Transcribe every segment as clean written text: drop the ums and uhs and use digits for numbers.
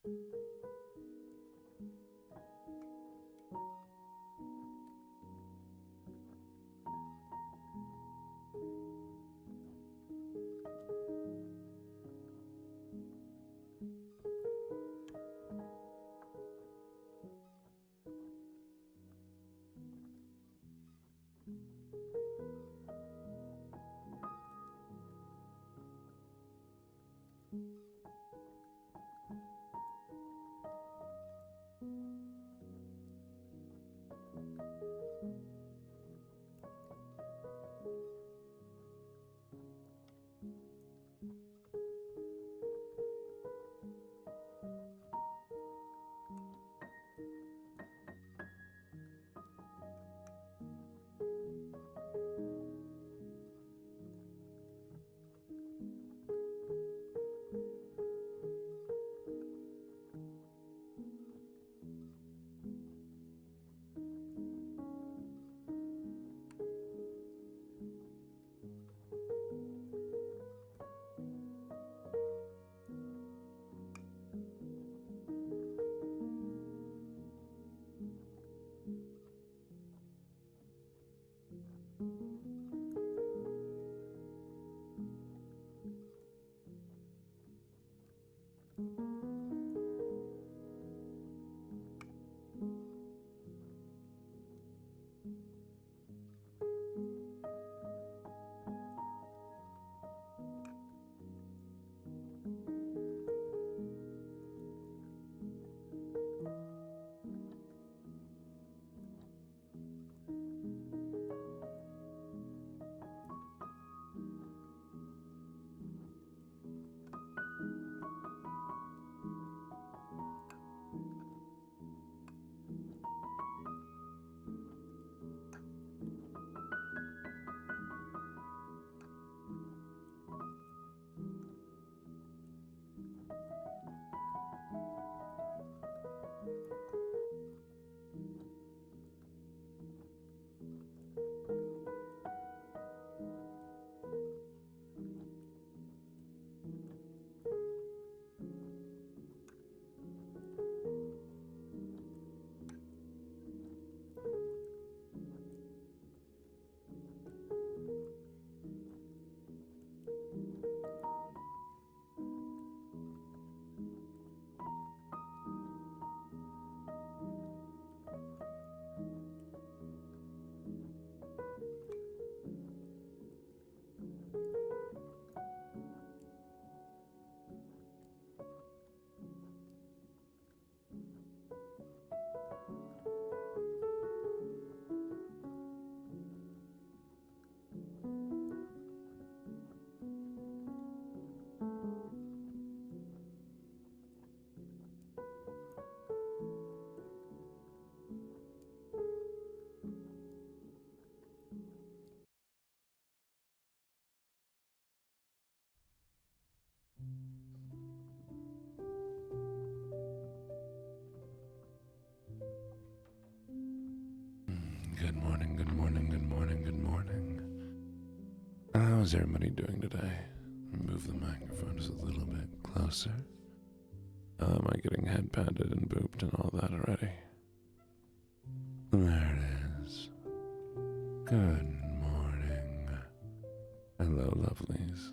Good morning, good morning, good morning, good morning. How's everybody doing today? Move the microphone just a little bit closer. Am I getting head patted and booped and all that already? There it is. Good morning. Hello, lovelies.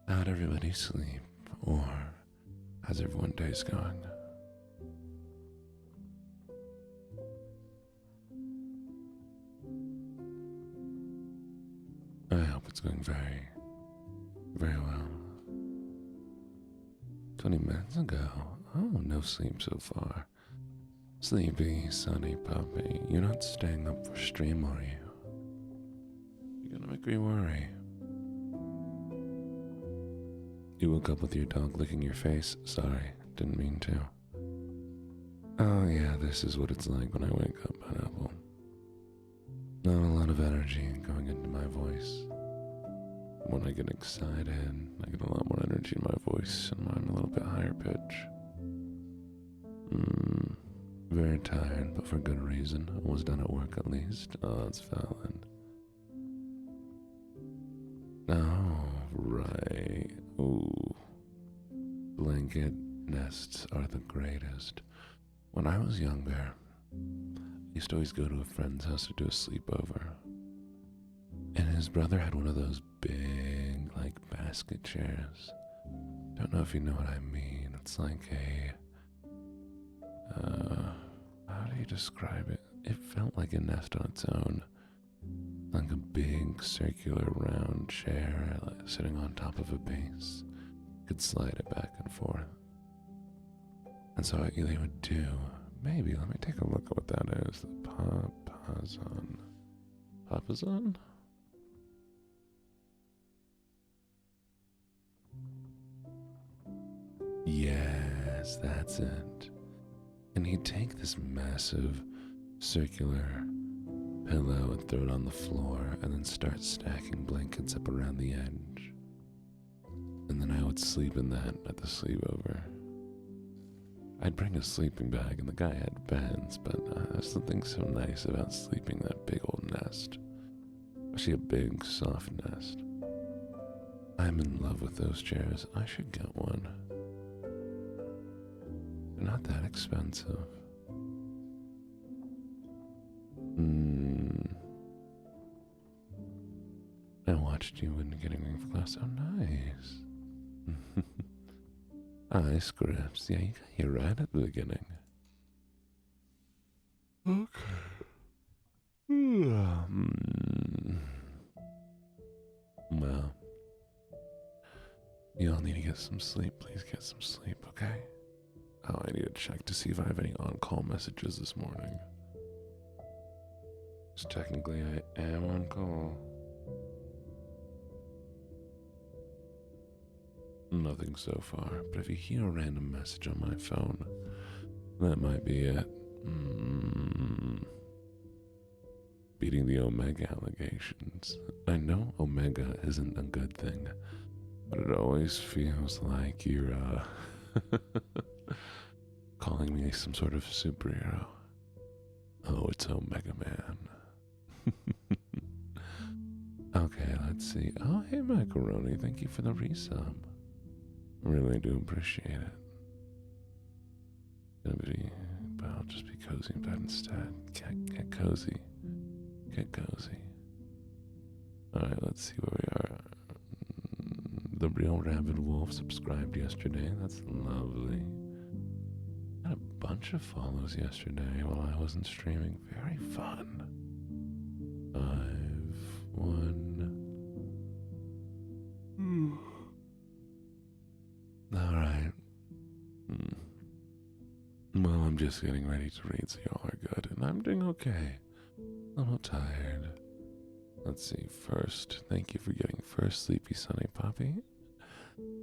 How'd everybody sleep? Or how's everyone day's going? I hope it's going very, very well. 20 minutes ago. Oh, no sleep so far. Sleepy, sunny puppy. You're not staying up for stream, are you? You're gonna make me worry. You woke up with your dog licking your face. Sorry, didn't mean to. Oh yeah, this is what it's like when I wake up, Pineapple. Not a lot of energy going into my voice. When I get excited, I get a lot more energy in my voice, and I'm a little bit higher pitch. Very tired, but for good reason. I was done at work at least. Oh, that's valid. Oh, right. Ooh. blanket nests are the greatest. When I was younger, I used to always go to a friend's house to do a sleepover. And his brother had one of those big, like, basket chairs. Don't know if you know what I mean. It's like how do you describe it? It felt like a nest on its own. Like a big, circular, round chair sitting on top of a base. You could slide it back and forth. And so what they would do, maybe, let me take a look at what that is. The Papasan. Papasan? Yes, that's it. And he'd take this massive circular pillow and throw it on the floor and then start stacking blankets up around the edge. And then I would sleep in that at the sleepover. I'd bring a sleeping bag and the guy had beds, but there's something so nice about sleeping in that big old nest. Especially a big, soft nest. I'm in love with those chairs. I should get one. They're not that expensive. I watched you when getting ready for class. Oh, nice. Hi, scripts. Yeah, you got here right at the beginning. Okay. Well, you all need to get some sleep. Please get some sleep, okay? Oh, I need to check to see if I have any on-call messages this morning. Because technically I am on call. Nothing so far, but if you hear a random message on my phone, that might be it. Beating the Omega allegations. I know Omega isn't a good thing, but it always feels like you're, calling me some sort of superhero. Oh, it's Omega Man. Okay, let's see. Oh, hey, Macaroni, thank you for the resub. Really do appreciate it. But I'll just be cozy in bed instead. Get cozy. Get cozy. Alright, let's see where we are. The Real Rabid Wolf subscribed yesterday. That's lovely. Got a bunch of follows yesterday while I wasn't streaming. Very fun. 5, 1. Alright. Well, I'm just getting ready to read, so y'all are good. And I'm doing okay. I'm a little tired. Let's see. First, thank you for getting first, Sleepy Sunny Poppy.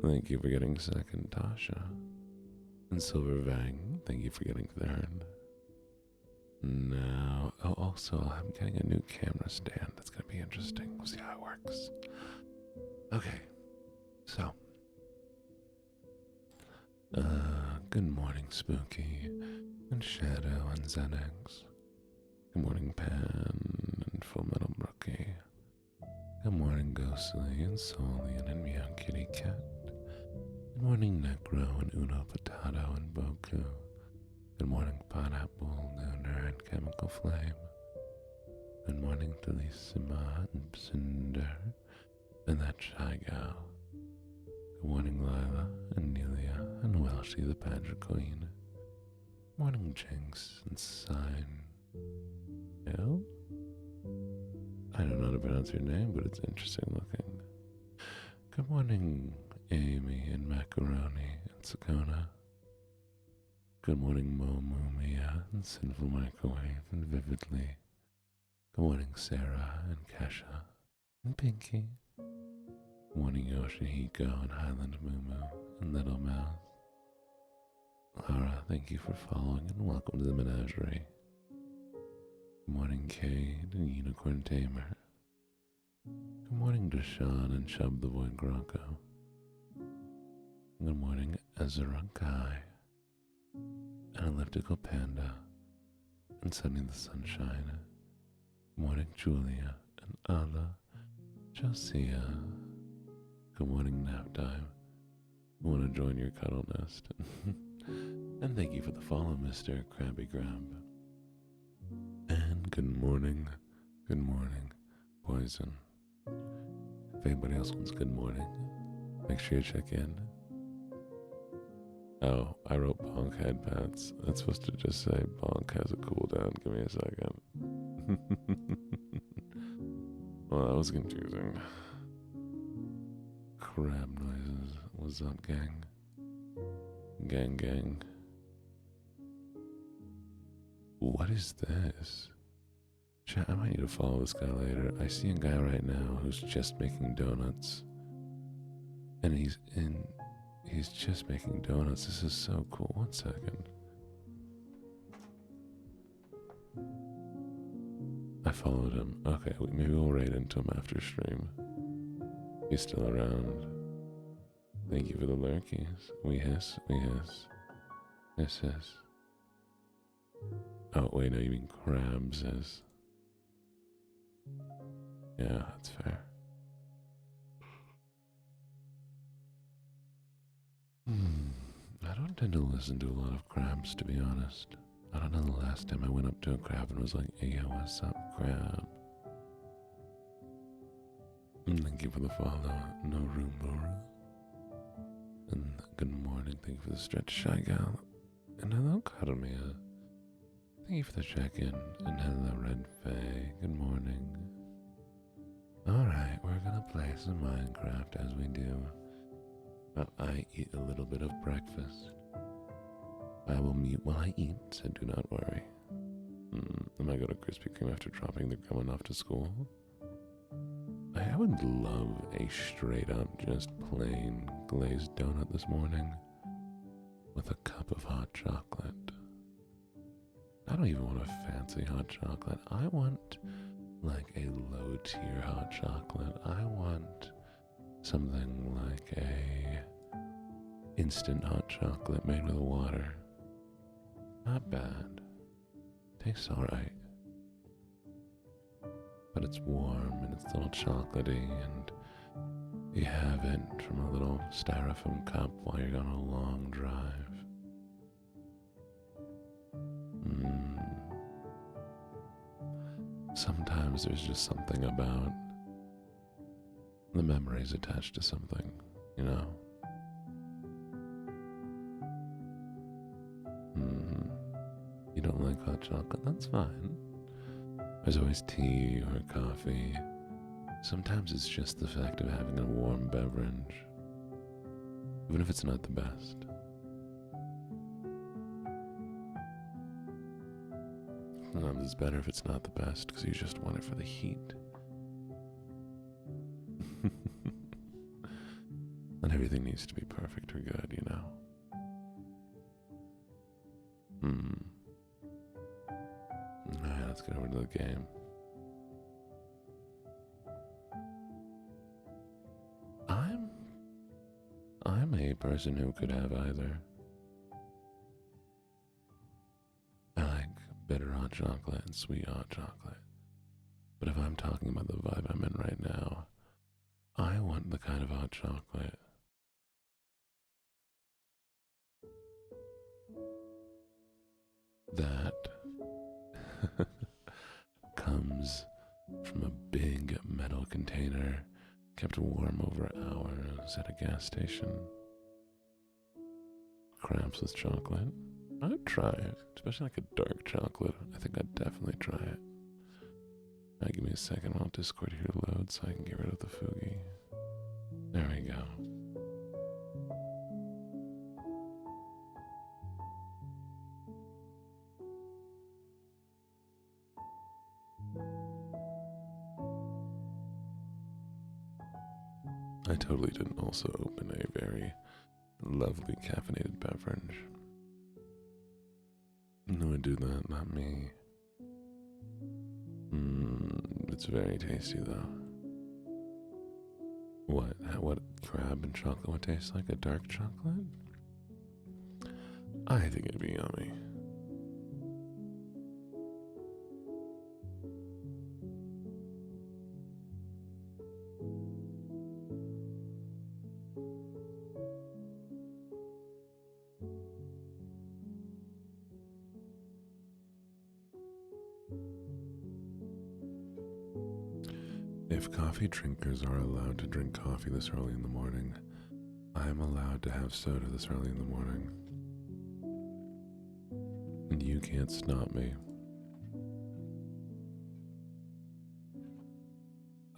Thank you for getting second, Tasha. And Silver Vang, thank you for getting third. Now, oh, also, I'm getting a new camera stand. That's going to be interesting. We'll see how it works. Okay. So. Good morning, Spooky, and Shadow, and Xanax. Good morning, Pan, and Full Metal Brookie. Good morning, Ghostly, and Solian, and Meow Kitty Cat. Good morning, Necro, and Uno Potato, and Boku. Good morning, Pineapple, Lunar, and Chemical Flame. Good morning, Delissima, and Cinder, and that Shy Gal. Good morning, Lila, and Nelia, and Welshie the Badger Queen. Good morning, Jinx, and Sign. Hill? I don't know how to pronounce your name, but it's interesting looking. Good morning, Amy, and Macaroni, and Sakona. Good morning, Mumia, and Sinful Microwave, and Vividly. Good morning, Sarah, and Kesha, and Pinky. Good morning, Yoshihiko, and Highland Mumu, and Little Mouse. Lara, thank you for following, and welcome to the Menagerie. Good morning, Cade, and Unicorn Tamer. Good morning, Deshaun, and Chub the Boy Gronko. Good morning, Ezra Kai, and Elliptical Panda, and Sunny the Sunshine. Good morning, Julia, and Anna, Josiah. Good morning, Nap Time, want to join your cuddle nest. And thank you for the follow, Mr. Krabby Grab. And good morning, Poison. If anybody else wants good morning, make sure you check in. Oh, I wrote bonk head pats. That's supposed to just say bonk has a cooldown. Give me a second. Well, that was confusing. Crab noises. What's up, gang? Gang. What is this? Chat, I might need to follow this guy later. I see a guy right now who's just making donuts. And he's just making donuts. This is so cool. 1 second. I followed him. Okay, maybe we'll raid into him after stream. He's still around. Thank you for the lurkies. We hiss. Hiss. Oh, wait, no, you mean crabs hiss. Yeah, that's fair. I don't tend to listen to a lot of crabs, to be honest. I don't know the last time I went up to a crab and was like, hey, yo, what's up, crab? Thank you for the follow, no room, Laura. And good morning, thank you for the stretch, Shy Gal. And hello, Karamia. Thank you for the check-in. And hello, Red Faye. Good morning. Alright, we're gonna play some Minecraft as we do. But I eat a little bit of breakfast. I will mute while I eat, so do not worry. I might go to Krispy Kreme after dropping the gremlin off to school. I would love a straight up, just plain glazed donut this morning with a cup of hot chocolate. I don't even want a fancy hot chocolate. I want like a low tier hot chocolate. I want something like a instant hot chocolate made with water. Not bad. Tastes alright. But it's warm and it's a little chocolatey, and you have it from a little styrofoam cup while you're on a long drive. Sometimes there's just something about the memories attached to something, you know? You don't like hot chocolate? That's fine. There's always tea or coffee. Sometimes it's just the fact of having a warm beverage, even if it's not the best. Sometimes it's better if it's not the best because you just want it for the heat. Not everything needs to be perfect or good, you know? Alright, let's get over to the game. I'm a person who could have either. I like bitter hot chocolate and sweet hot chocolate. But if I'm talking about the vibe I'm in right now, I want the kind of hot chocolate that comes from a big metal container kept warm over hours at a gas station. Crabs with chocolate. I'd try it, especially like a dark chocolate. I think I'd definitely try it. Now give me a second while Discord here loads so I can get rid of the Fugi. There we go. I totally didn't also open a very lovely caffeinated beverage. No one do that, not me. It's very tasty though. What crab and chocolate would taste like? A dark chocolate? I think it'd be yummy. if coffee drinkers are allowed to drink coffee this early in the morning, I'm allowed to have soda this early in the morning. And you can't stop me.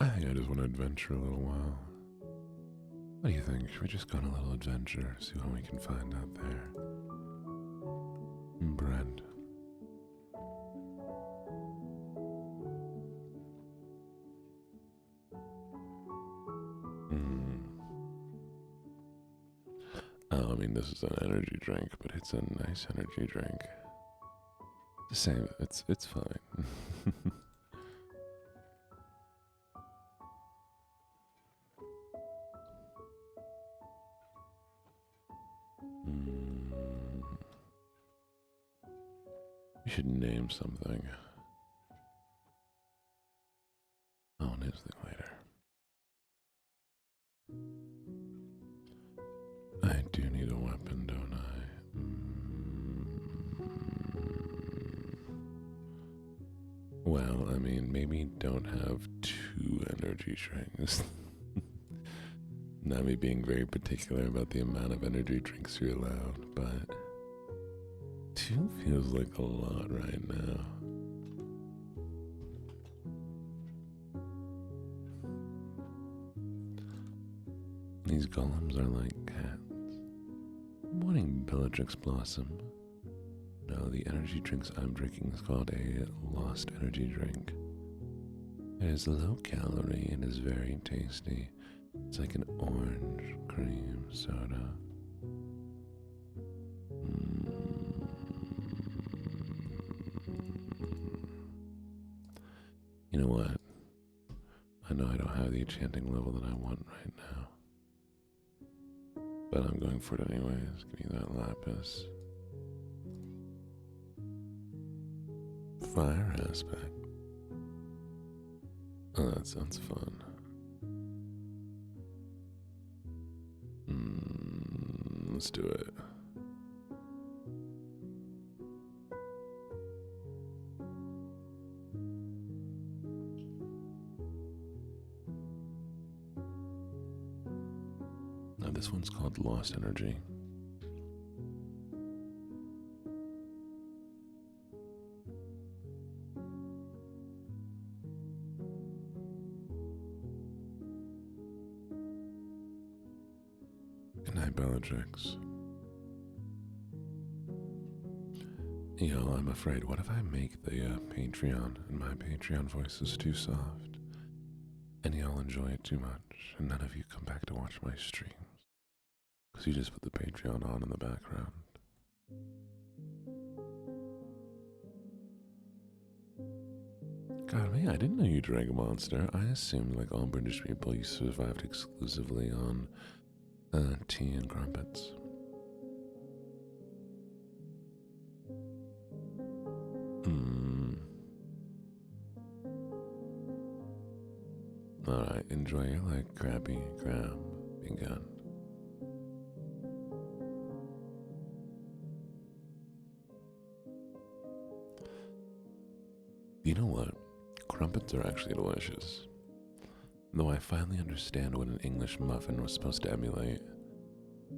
I think I just want to adventure a little while. What do you think? Should we just go on a little adventure, see what we can find out there? Brent. Oh, I mean, this is an energy drink, but it's a nice energy drink. The same, it's fine. You should name something. I'll name something later. I do need a weapon, don't I? Well, I mean, maybe don't have 2 energy drinks. Not me being very particular about the amount of energy drinks you're allowed, but 2 feels like a lot right now. These golems are like cats. Morning, Bellatrix Blossom. No, the energy drinks I'm drinking is called a Lost Energy drink. It is low calorie and is very tasty. It's like an orange cream soda. You know what? I know I don't have the enchanting level that I want right now. But I'm going for it anyways. Give me that lapis. Fire aspect. Oh, that sounds fun. Let's do it. Now this one's called Lost Energy. Good night, Bellatrix. Yo, I'm afraid, what if I make the Patreon and my Patreon voice is too soft? And y'all enjoy it too much, and none of you come back to watch my streams. Because you just put the Patreon on in the background. God, man, I didn't know you drank Monster. I assumed like all British people, you survived exclusively on tea and crumpets. Alright, enjoy your like crappy crab begun. You know what? Crumpets are actually delicious. Though I finally understand what an English muffin was supposed to emulate.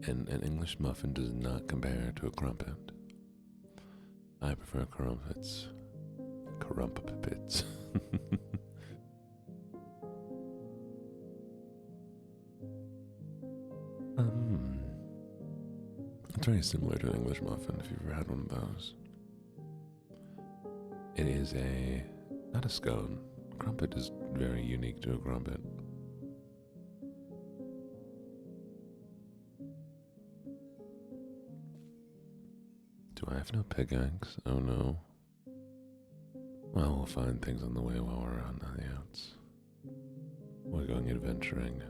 And an English muffin does not compare to a crumpet. I prefer crumpets. Crumpets. It's very similar to an English muffin if you've ever had one of those. It is not a scone. Crumpet is very unique to a crumpet. Do I have no pickaxe? Oh no. Well, we'll find things on the way while we're on the outs. We're going adventuring.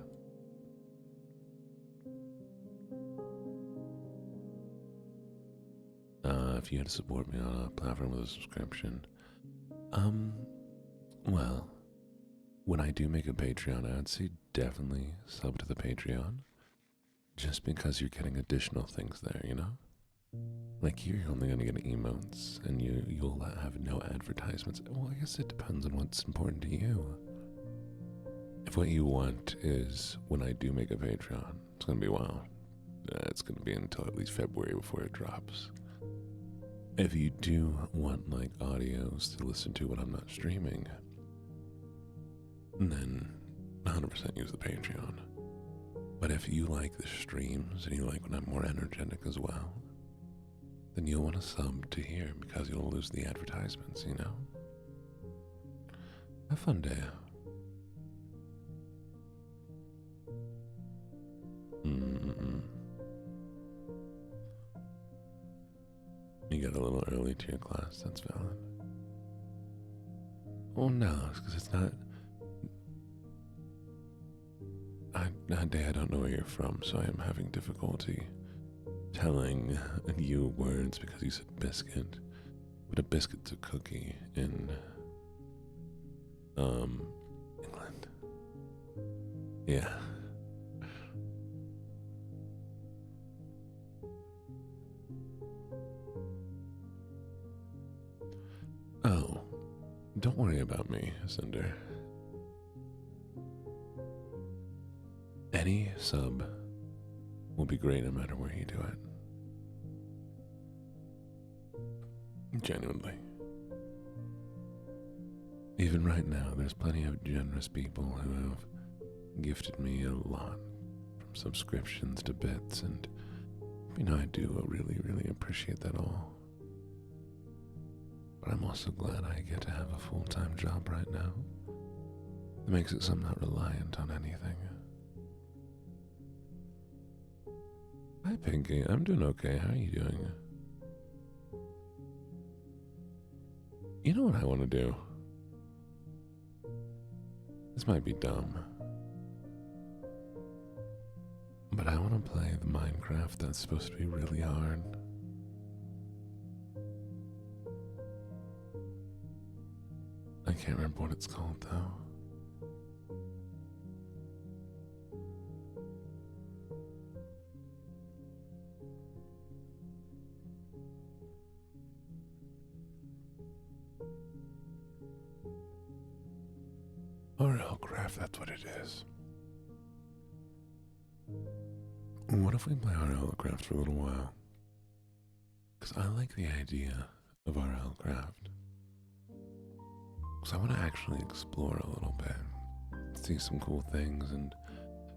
If you had to support me on a platform with a subscription, well, when I do make a Patreon, I would say definitely sub to the Patreon, just because you're getting additional things there, you know? Like here, you're only going to get emotes, and you'll have no advertisements. Well, I guess it depends on what's important to you. If what you want is when I do make a Patreon, it's going to be a while. It's going to be until at least February before it drops. If you do want like audios to listen to when I'm not streaming, then 100% use the Patreon. But if you like the streams and you like when I'm more energetic as well, then you'll want to sub to here because you'll lose the advertisements, you know? Have fun day. You got a little early to your class, that's valid. Oh no, it's because it's not... I don't know where you're from, so I am having difficulty telling you words because you said biscuit. But a biscuit's a cookie in, England. Yeah. Oh, don't worry about me, Cinder. Any sub will be great no matter where you do it. Genuinely. Even right now, there's plenty of generous people who have gifted me a lot, from subscriptions to bits, and, you know, I do really, really appreciate that all. But I'm also glad I get to have a full-time job right now. It makes it so I'm not reliant on anything. Hi, Pinky. I'm doing okay. How are you doing? You know what I want to do? This might be dumb, but I want to play the Minecraft that's supposed to be really hard. I can't remember what it's called, though. RLcraft, that's what it is. What if we play RLcraft for a little while? Because I like the idea of RLcraft. Because I want to actually explore a little bit, see some cool things, and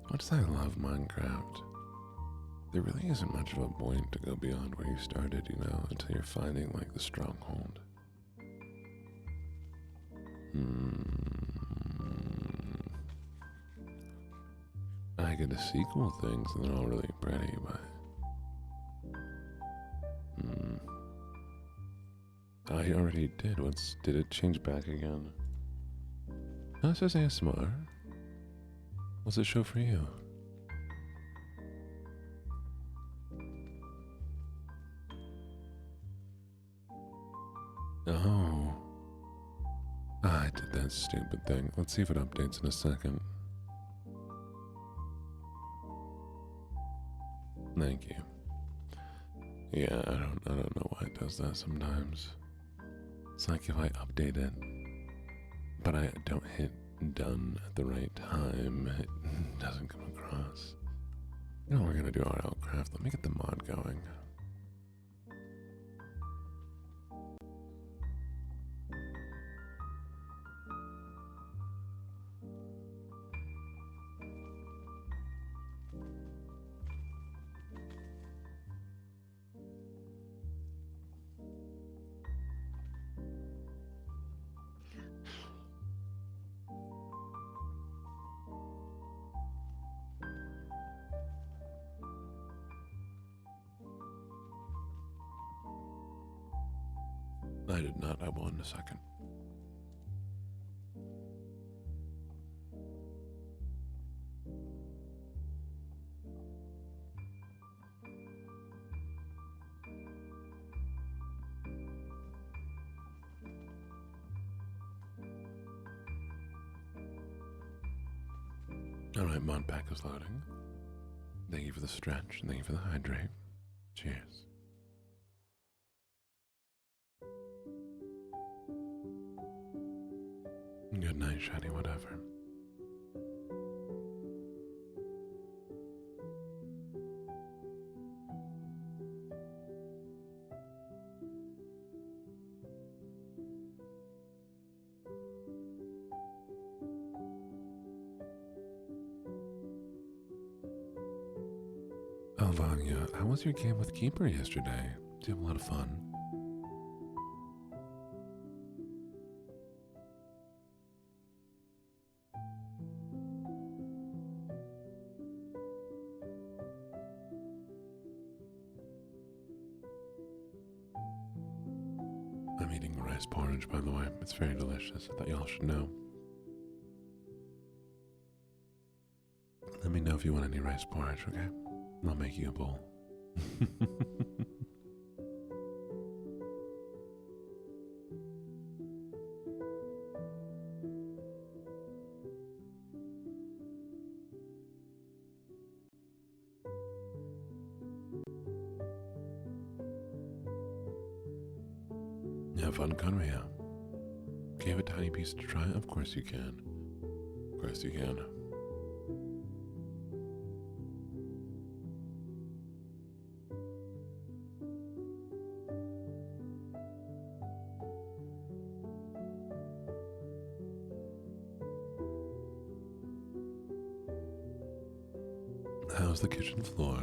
as much as I love Minecraft, there really isn't much of a point to go beyond where you started, you know, until you're finding, like, the stronghold. I get to see cool things, and they're all really pretty, but... I already did. Did it change back again? No, it says ASMR. What's it show for you? Oh. I did that stupid thing. Let's see if it updates in a second. Thank you. Yeah, I don't know why it does that sometimes. It's like if I update it, but I don't hit done at the right time, it doesn't come across. You know, we're gonna do RLcraft. Let me get the mod going. I did not. I will in a second. Alright, mod pack is loading. Thank you for the stretch, and thank you for the hydrate. Cheers. Good night, Shiny, whatever. Oh, Vanya, how was your game with Keeper yesterday? Did you have a lot of fun? I'm eating rice porridge, by the way. It's very delicious. I thought y'all should know. Let me know if you want any rice porridge, okay? I'll make you a bowl. Have fun, Conria. Can you have a tiny piece to try? Of course you can. Of course you can. How's the kitchen floor?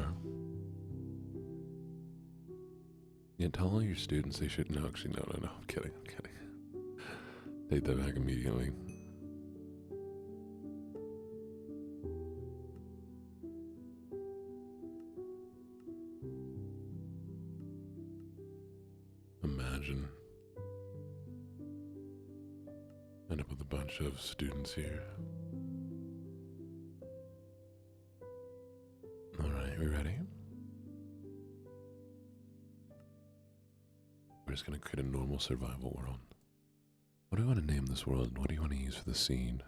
Yeah, tell all your students they should. No, actually, no. I'm kidding. Take that back immediately. Imagine. End up with a bunch of students here. Alright, we ready? We're just gonna create a normal survival world. What do you want to name this world? What do you want to use for the scene?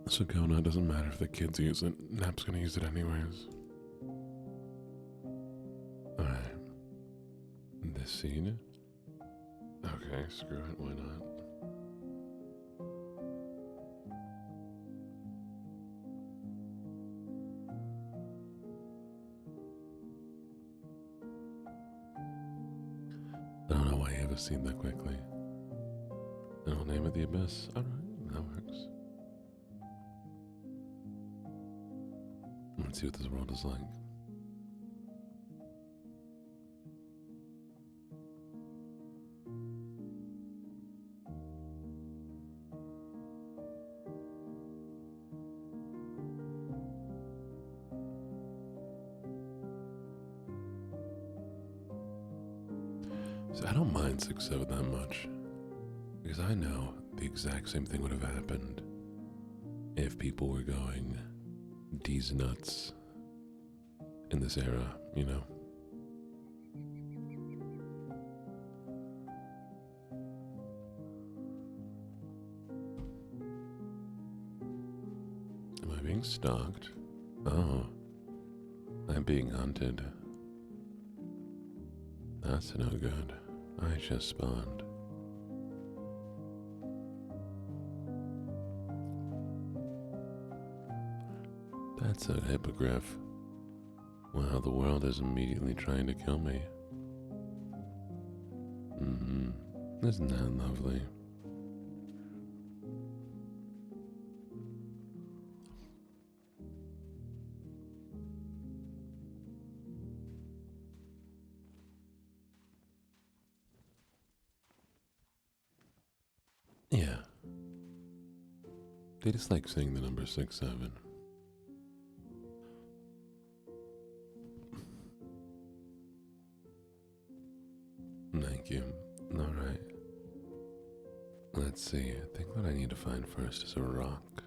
So Kona, it doesn't matter if the kids use it. Nap's gonna use it anyways. Alright. This scene? Okay, screw it, why not? I don't know why you have a scene that quickly. And I'll name it The Abyss. Alright, that works. Let's see what this world is like. So I don't mind 6-7 that much. Because I know the exact same thing would have happened if people were going D's nuts in this era, you know? Am I being stalked? Oh, I'm being hunted. That's no good. I just spawned. That's a hippogriff. Wow, the world is immediately trying to kill me. Isn't that lovely? Yeah. They just like saying the number 6-7. Thank you. Alright. Let's see. I think what I need to find first is a rock.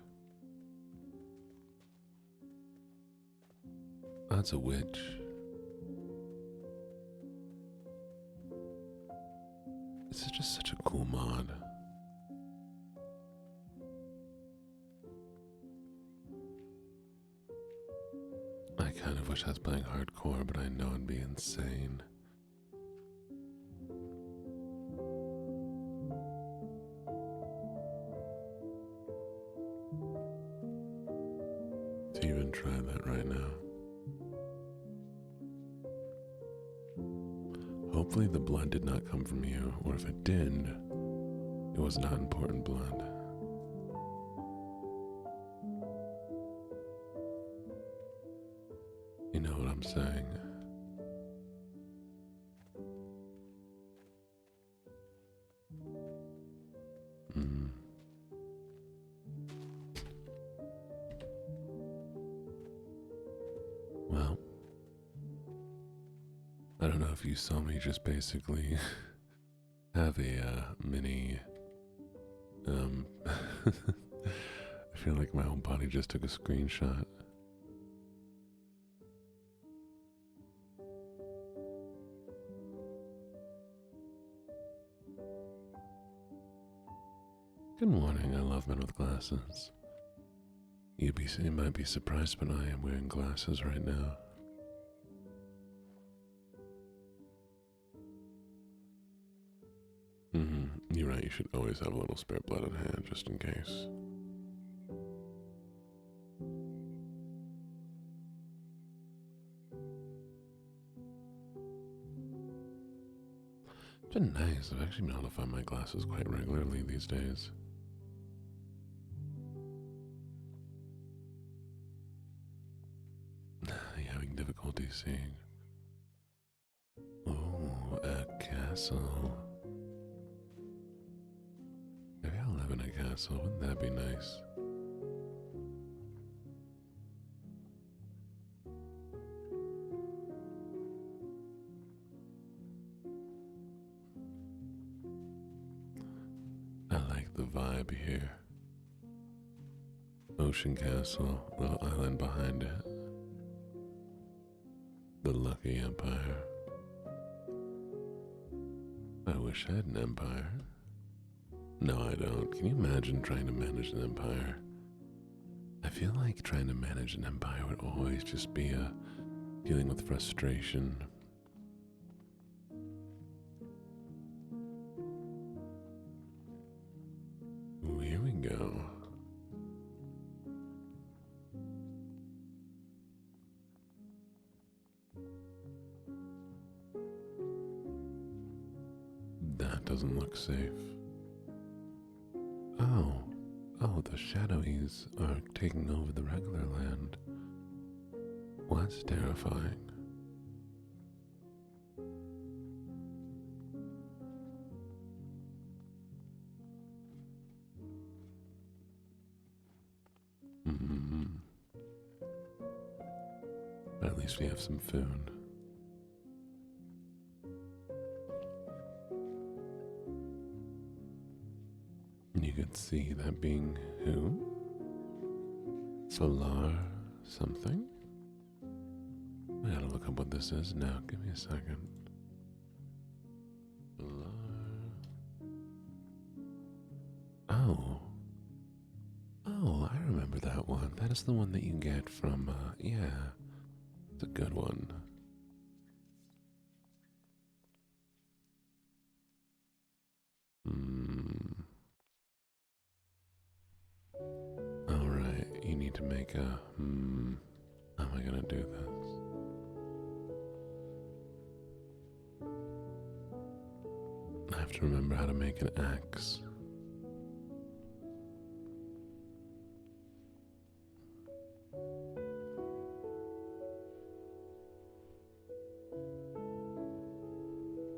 That's a witch. This is just such a cool mod. I kind of wish I was playing hardcore, but I know it'd be insane. To even try that right now. hopefully the blood did not come from you, or if it did, it was not important blood. You know what I'm saying? Mm. Well, I don't know if you saw me just basically have a mini, I feel like my whole body just took a screenshot. Good morning, I love men with glasses. You might be surprised, but I am wearing glasses right now. You're right, you should always have a little spare blood at hand, just in case. It's been nice. I've actually been able to find my glasses quite regularly these days. You having difficulty seeing? Oh, a castle. Maybe I'll live in a castle. Wouldn't that be nice? I like the vibe here. Ocean castle, little island behind it. The Lucky Empire. I wish I had an empire. No, I don't. Can you imagine trying to manage an empire? I feel like trying to manage an empire would always just be dealing with frustration. Ooh, here we go. That doesn't look safe. Oh, the shadowies are taking over the regular land. What's terrifying? But at least we have some food. You could see that being who? Solar something? I gotta look up what this is now. Give me a second. Solar. Oh. Oh, I remember that one. That is the one that you get from, yeah. It's a good one. Alright, you need to make a, how am I gonna do this? I have to remember how to make an axe.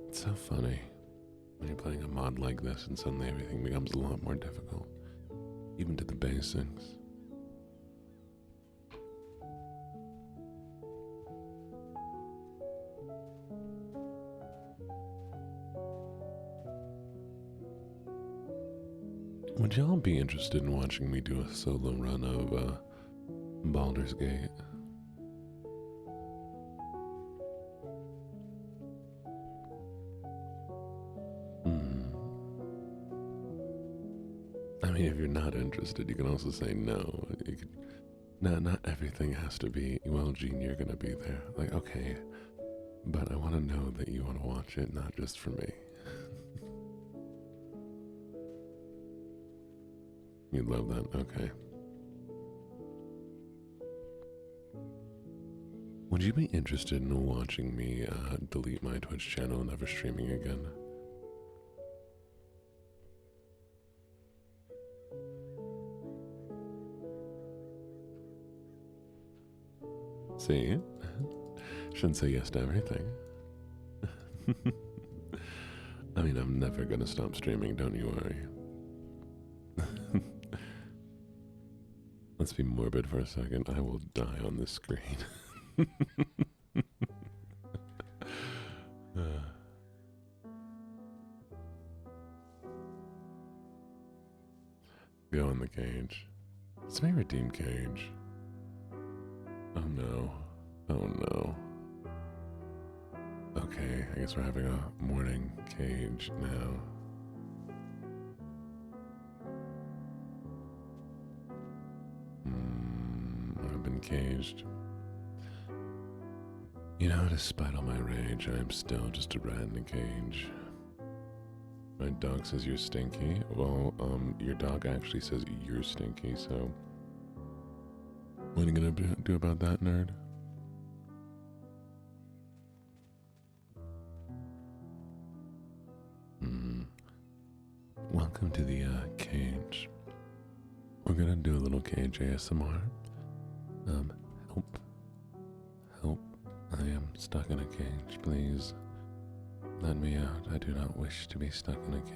It's so funny when you're playing a mod like this and suddenly everything becomes a lot more difficult, even to the basics. Would y'all be interested in watching me do a solo run of Baldur's Gate? I mean, if you're not interested, you can also say no. You could, not everything has to be, well, Gene, you're gonna be there. Like, okay, but I want to know that you want to watch it, not just for me. You'd love that, okay. Would you be interested in watching me delete my Twitch channel and never streaming again? See? Shouldn't say yes to everything. I mean, I'm never gonna stop streaming, don't you worry. Let's be morbid for a second. I will die on this screen. Go in the cage. It's my redeem cage. Oh no. Oh no. Okay, I guess we're having a morning cage now. I've been caged. You know, despite all my rage, I am still just a rat in a cage. My dog says you're stinky. Well, your dog actually says you're stinky, so... What are you gonna do about that, nerd? Welcome to the cage. We're gonna do a little cage ASMR. Help. I am stuck in a cage. Please let me out. I do not wish to be stuck in a cage.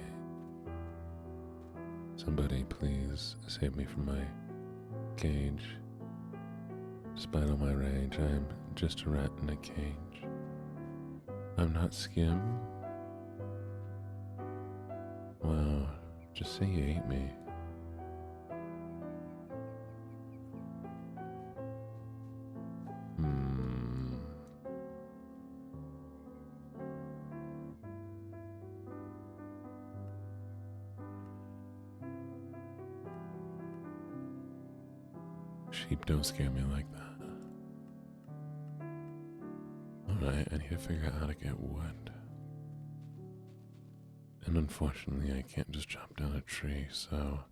Somebody please save me from my cage. Despite all my rage, I am just a rat in a cage. I'm not Skim. Wow, just say you ate me. Sheep don't scare me like that. Alright, I need to figure out how to get wood. And unfortunately, I can't just chop down a tree, so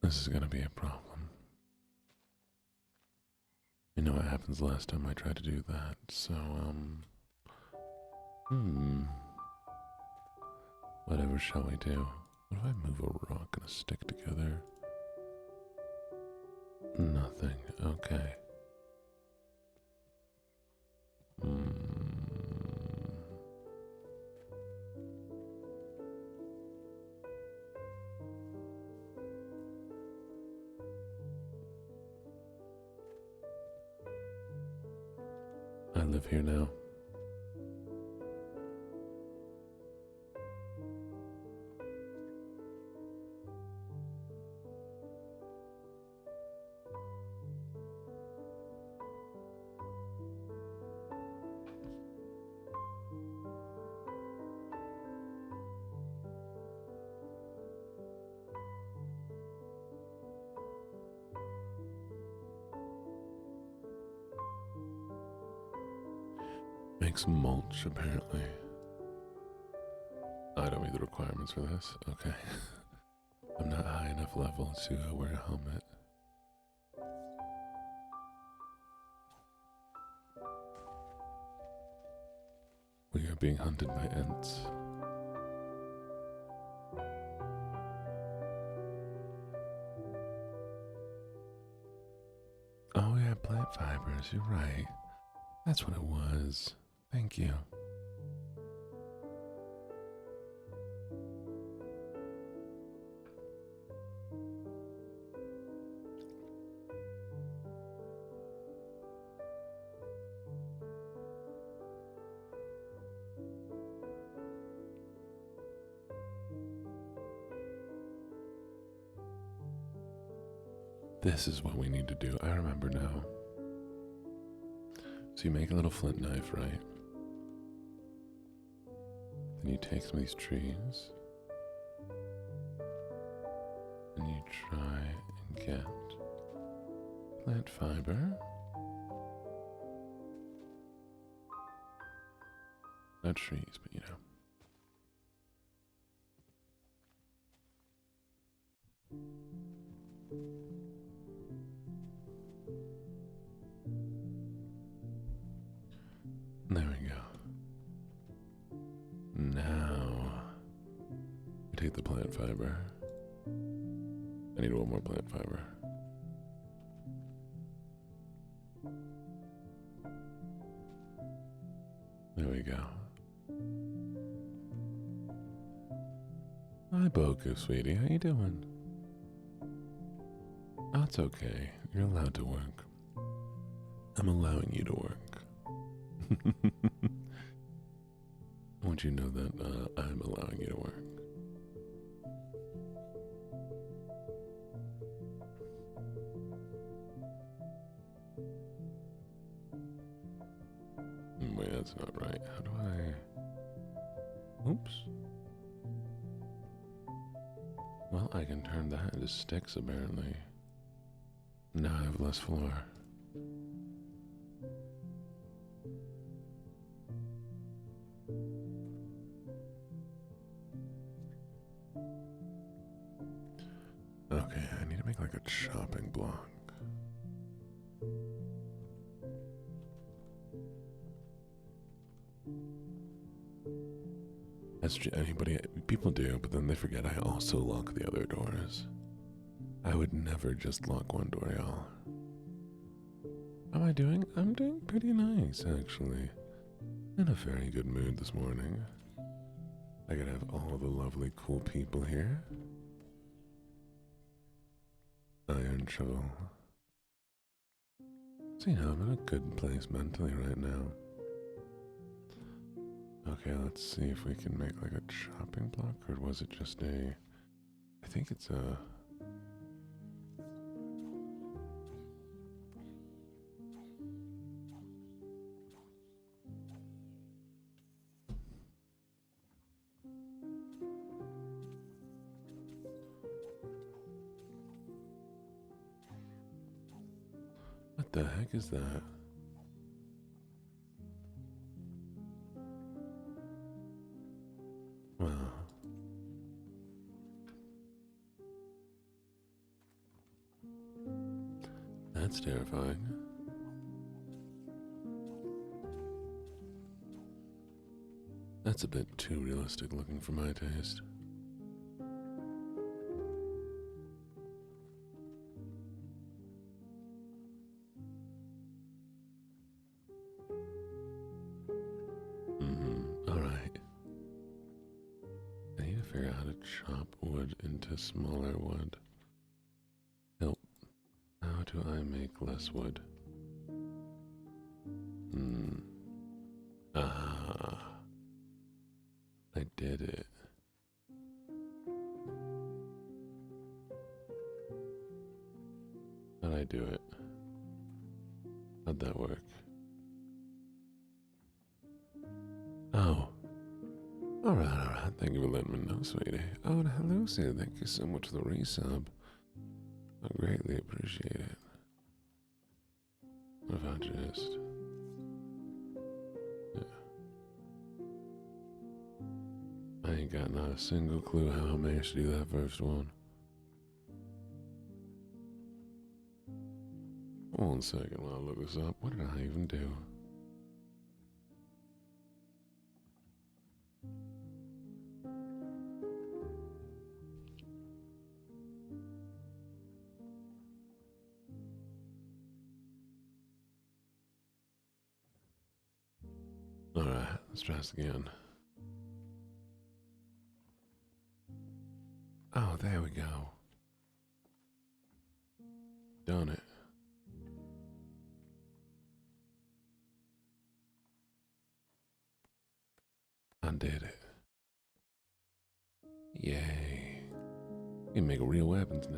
this is gonna be a problem. You know what happens last time I tried to do that, so, whatever shall we do? What if I move a rock and a stick together? Nothing, okay. I live here now. Make some mulch, apparently. I don't meet the requirements for this. Okay. I'm not high enough level to wear a helmet. We are being hunted by Ents. Oh yeah, plant fibers, you're right. That's what it was. Thank you. This is what we need to do. I remember now. So you make a little flint knife, right? Then you take some of these trees. And you try and get plant fiber. Not trees, but you know. rotate the plant fiber. I need one more plant fiber. There we go. Hi, Boku, sweetie. How you doing? Oh, it's okay. You're allowed to work. I'm allowing you to work. I want you to know that I'm allowing you to work. Wait, that's not right. How do I... Oops. Well, I can turn that into sticks, apparently. Now I have less floor. Okay, I need to make like a chopping block. That's people do, but then they forget I also lock the other doors. I would never just lock one door, y'all. How am I doing? I'm doing pretty nice, actually. In a very good mood this morning. I could have all the lovely, cool people here. Iron shovel. So, you know, I'm in a good place mentally right now. Okay, let's see if we can make like a chopping block, or was it just a... I think it's a... What the heck is that? Wow. That's terrifying. That's a bit too realistic looking for my taste. Alright. I need to figure out how to chop wood into smaller wood. Help. How do I make less wood? Ah. I did it. How'd I do it? How'd that work? Oh. Alright. Thank you for letting me know, sweetie. Oh, and hello, Sid. Thank you so much for the resub. I greatly appreciate it. What if I just... Yeah. I ain't got not a single clue how I managed to do that first one. One second while I look this up. What did I even do? Alright, let's try this again. Oh, there we go. Done it. I did it. Yay. You can make real weapons now.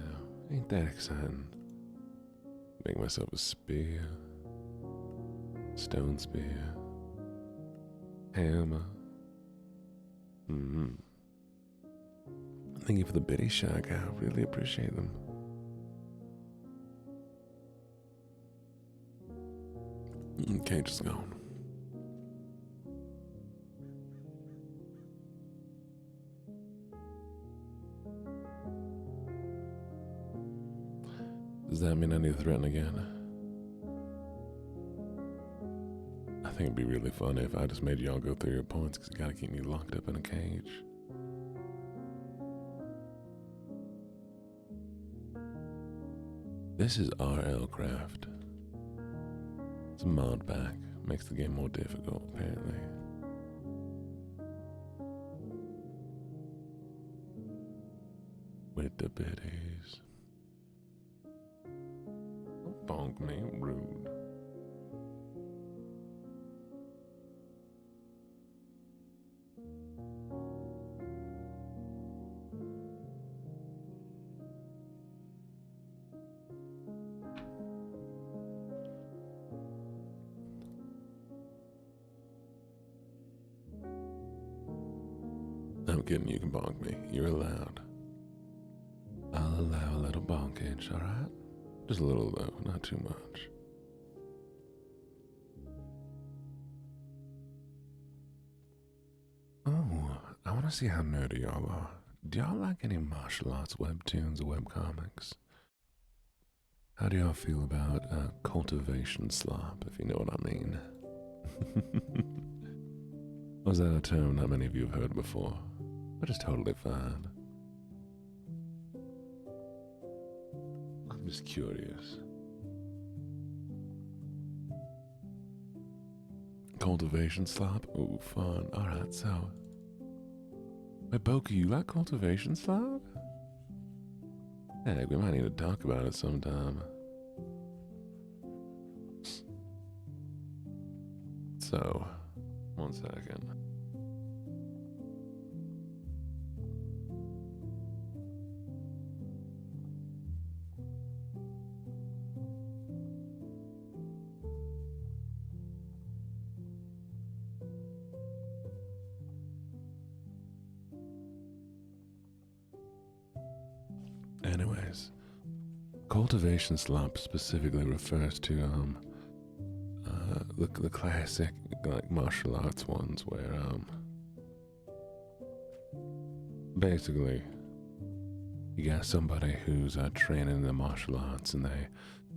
Ain't that exciting? Make myself a spear. Stone spear. Hammer. Thank you for the bitty shack. I really appreciate them. Cage is gone. Does that mean I need to threaten again? I think it'd be really funny if I just made y'all go through your points because you gotta keep me locked up in a cage. This is RL Craft. It's a mod pack. Makes the game more difficult, apparently. With the biddies. Don't bonk me, rude. I'm kidding, you can bonk me. You're allowed. I'll allow a little bonkage, alright? Just a little though, not too much. Oh, I want to see how nerdy y'all are. Do y'all like any martial arts webtoons or webcomics? How do y'all feel about cultivation slop, if you know what I mean? Was that a term not many of you have heard before? But it's totally fine. I'm just curious. Cultivation slop? Ooh, fun. Alright, so. Wait, Boku, you like cultivation slop? Heck, we might need to talk about it sometime. So, one second. Anyways, cultivation slop specifically refers to the classic like martial arts ones where basically you got somebody who's training in the martial arts and they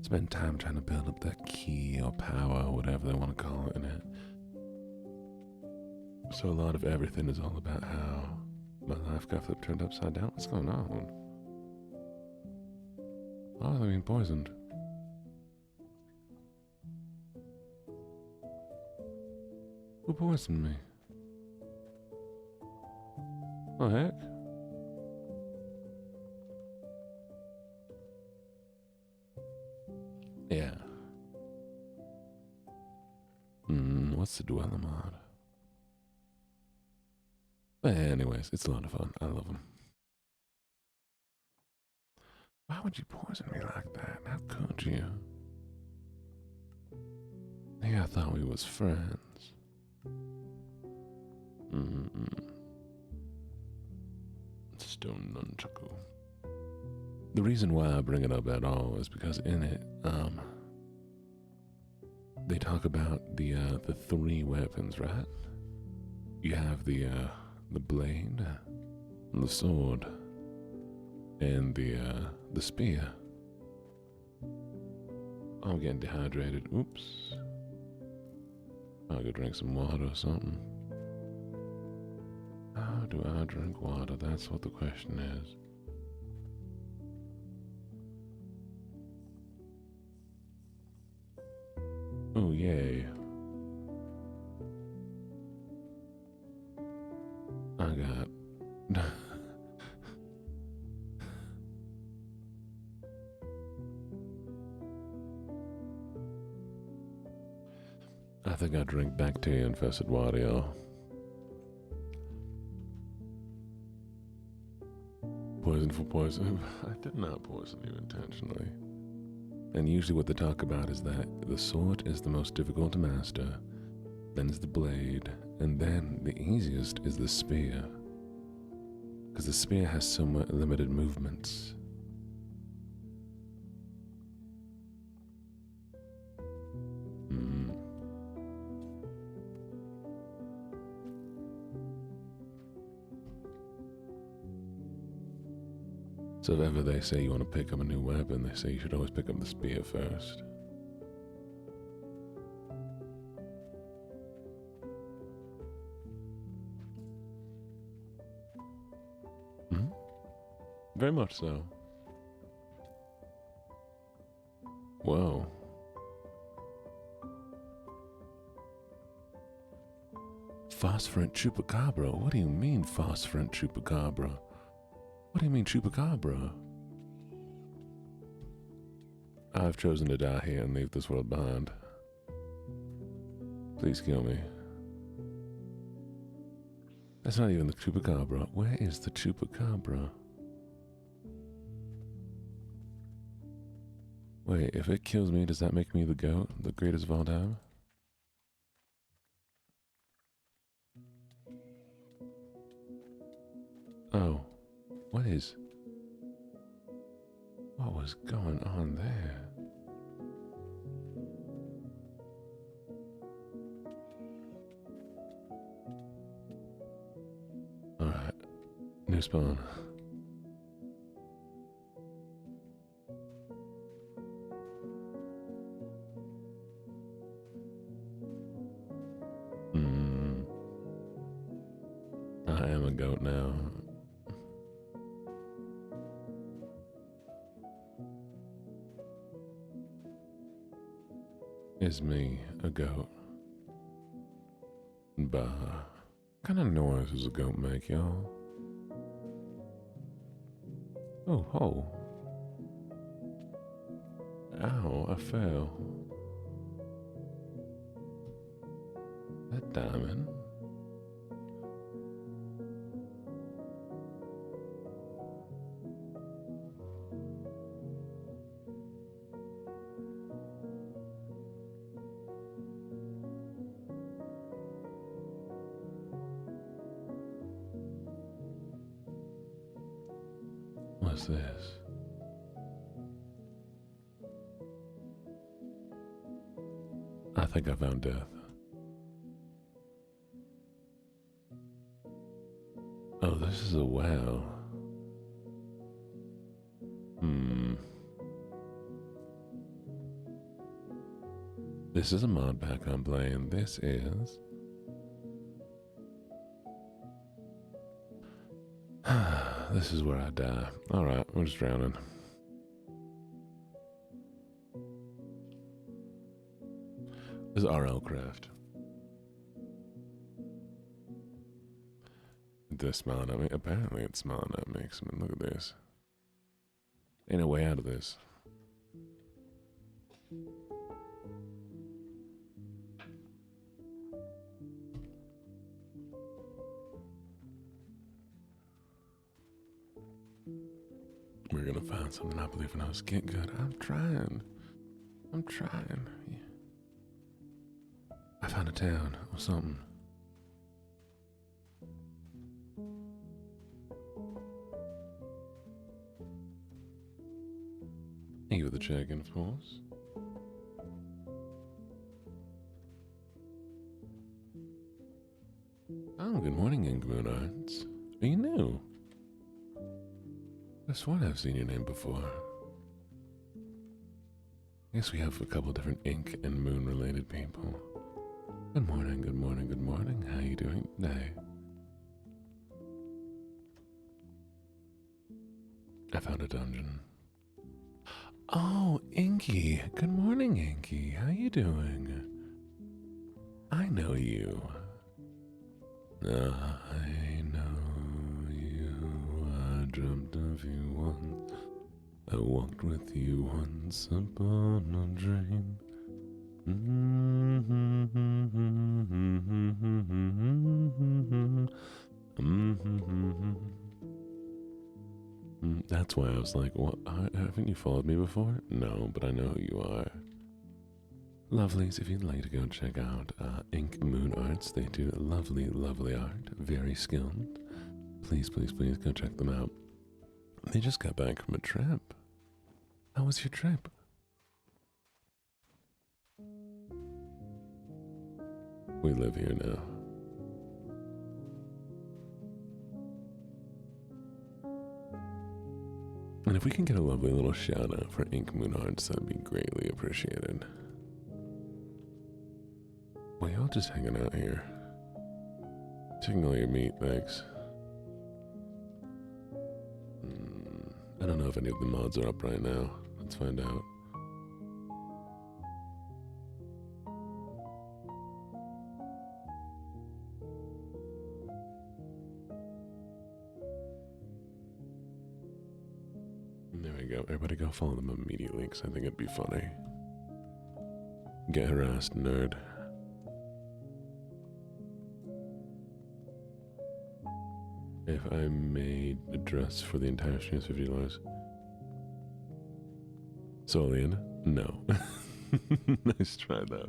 spend time trying to build up their ki or power or whatever they want to call it in it. So a lot of everything is all about how my life got flipped turned upside down. What's going on? Oh, they're being poisoned. Who poisoned me? Oh, heck? Yeah. What's the dweller mod? But anyways, it's a lot of fun. I love them. Why would you poison me like that? How could you? Yeah, I thought we was friends. Stone nunchaku. The reason why I bring it up at all is because in it, they talk about the 3 weapons, right? You have the blade, the sword, and the spear. I'm getting dehydrated. Oops. I'll go drink some water or something. How do I drink water? That's what the question is. Oh, yay. I got... I think I drink bacteria-infested water, y'all. Poison for poison. I did not poison you intentionally. And usually what they talk about is that the sword is the most difficult to master, then is the blade, and then the easiest is the spear. Because the spear has somewhat limited movements. So if ever they say you want to pick up a new weapon, they say you should always pick up the spear first. Very much so. Phosphorant chupacabra? What do you mean, phosphorant chupacabra? What do you mean, chupacabra? I've chosen to die here and leave this world behind. Please kill me. That's not even the chupacabra. Where is the chupacabra? Wait, if it kills me, does that make me the goat? The greatest of all time? Oh, what was going on there? Alright, new spawn. I am a goat now. Is me a goat? Bah. What kind of noise does a goat make, y'all? Oh, ho. Ow, I fell. That diamond. What's this? I think I found death. Oh, this is a well. This is a mod pack I'm playing. This is... This is where I die. Alright, we're just drowning. This is RL Craft. They're smiling at me. Apparently it's smiling at me. I mean, look at this. Ain't no way out of this. We're gonna find something I believe in us. Get good. I'm trying. Yeah. I found a town or something. Thank you for the check-in, of course. Oh, good morning, Ingrid Arts. Are you new? I sworn I've seen your name before. I guess we have a couple different ink and moon related people. Good morning, good morning, good morning. How you doing today? I found a dungeon. Oh, Inky. Good morning, Inky. How you doing? I know you. I know you. I dreamt of you once. I walked with you once upon a dream. That's why I was like, what? Haven't you followed me before? No, but I know who you are. Lovelies, if you'd like to go check out Ink Moon Arts, they do lovely, lovely art. Very skilled. Please, please, please go check them out. They just got back from a trip. How was your trip? We live here now. And if we can get a lovely little shout out for Ink Moon Arts, that'd be greatly appreciated. Well, y'all just hanging out here. Taking all your meat, thanks. I don't know if any of the mods are up right now. Let's find out. you go. Everybody go follow them immediately, because I think it'd be funny. Get harassed, nerd. If I made a dress for the entire stream, $50. Solian? No. Nice try, though.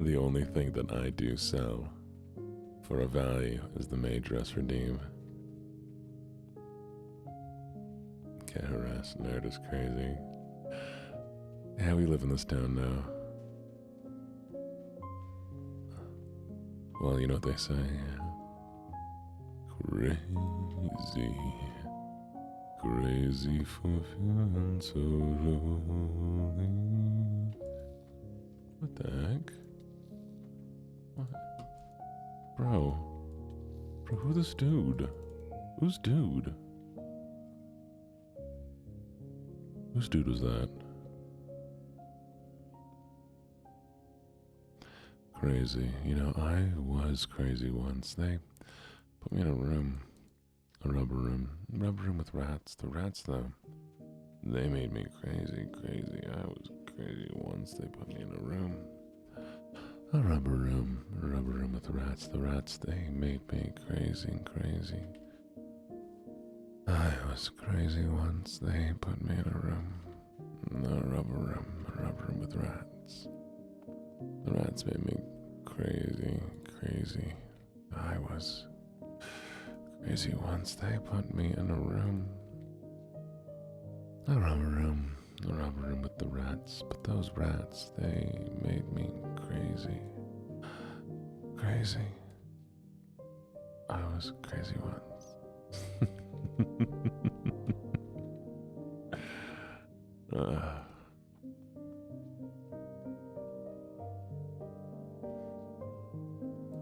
The only thing that I do sell for a value is the maid dress redeem. Get harassed, nerd is crazy. Yeah, we live in this town now. Well, you know what they say. Crazy. Crazy for feeling so lonely. What the heck? What? Bro, who this dude? Whose dude? Whose dude was that? Crazy. You know, I was crazy once. They put me in a room. A rubber room. Rubber room with rats. The rats, though, they made me crazy. I was crazy once. They put me in a room. A rubber room with rats. The rats, they made me crazy. I was crazy once. They put me in a room. A rubber room with rats. The rats made me crazy. I was crazy once. They put me in a room. A rubber room with the rats. But those rats, they made me crazy. I was crazy once.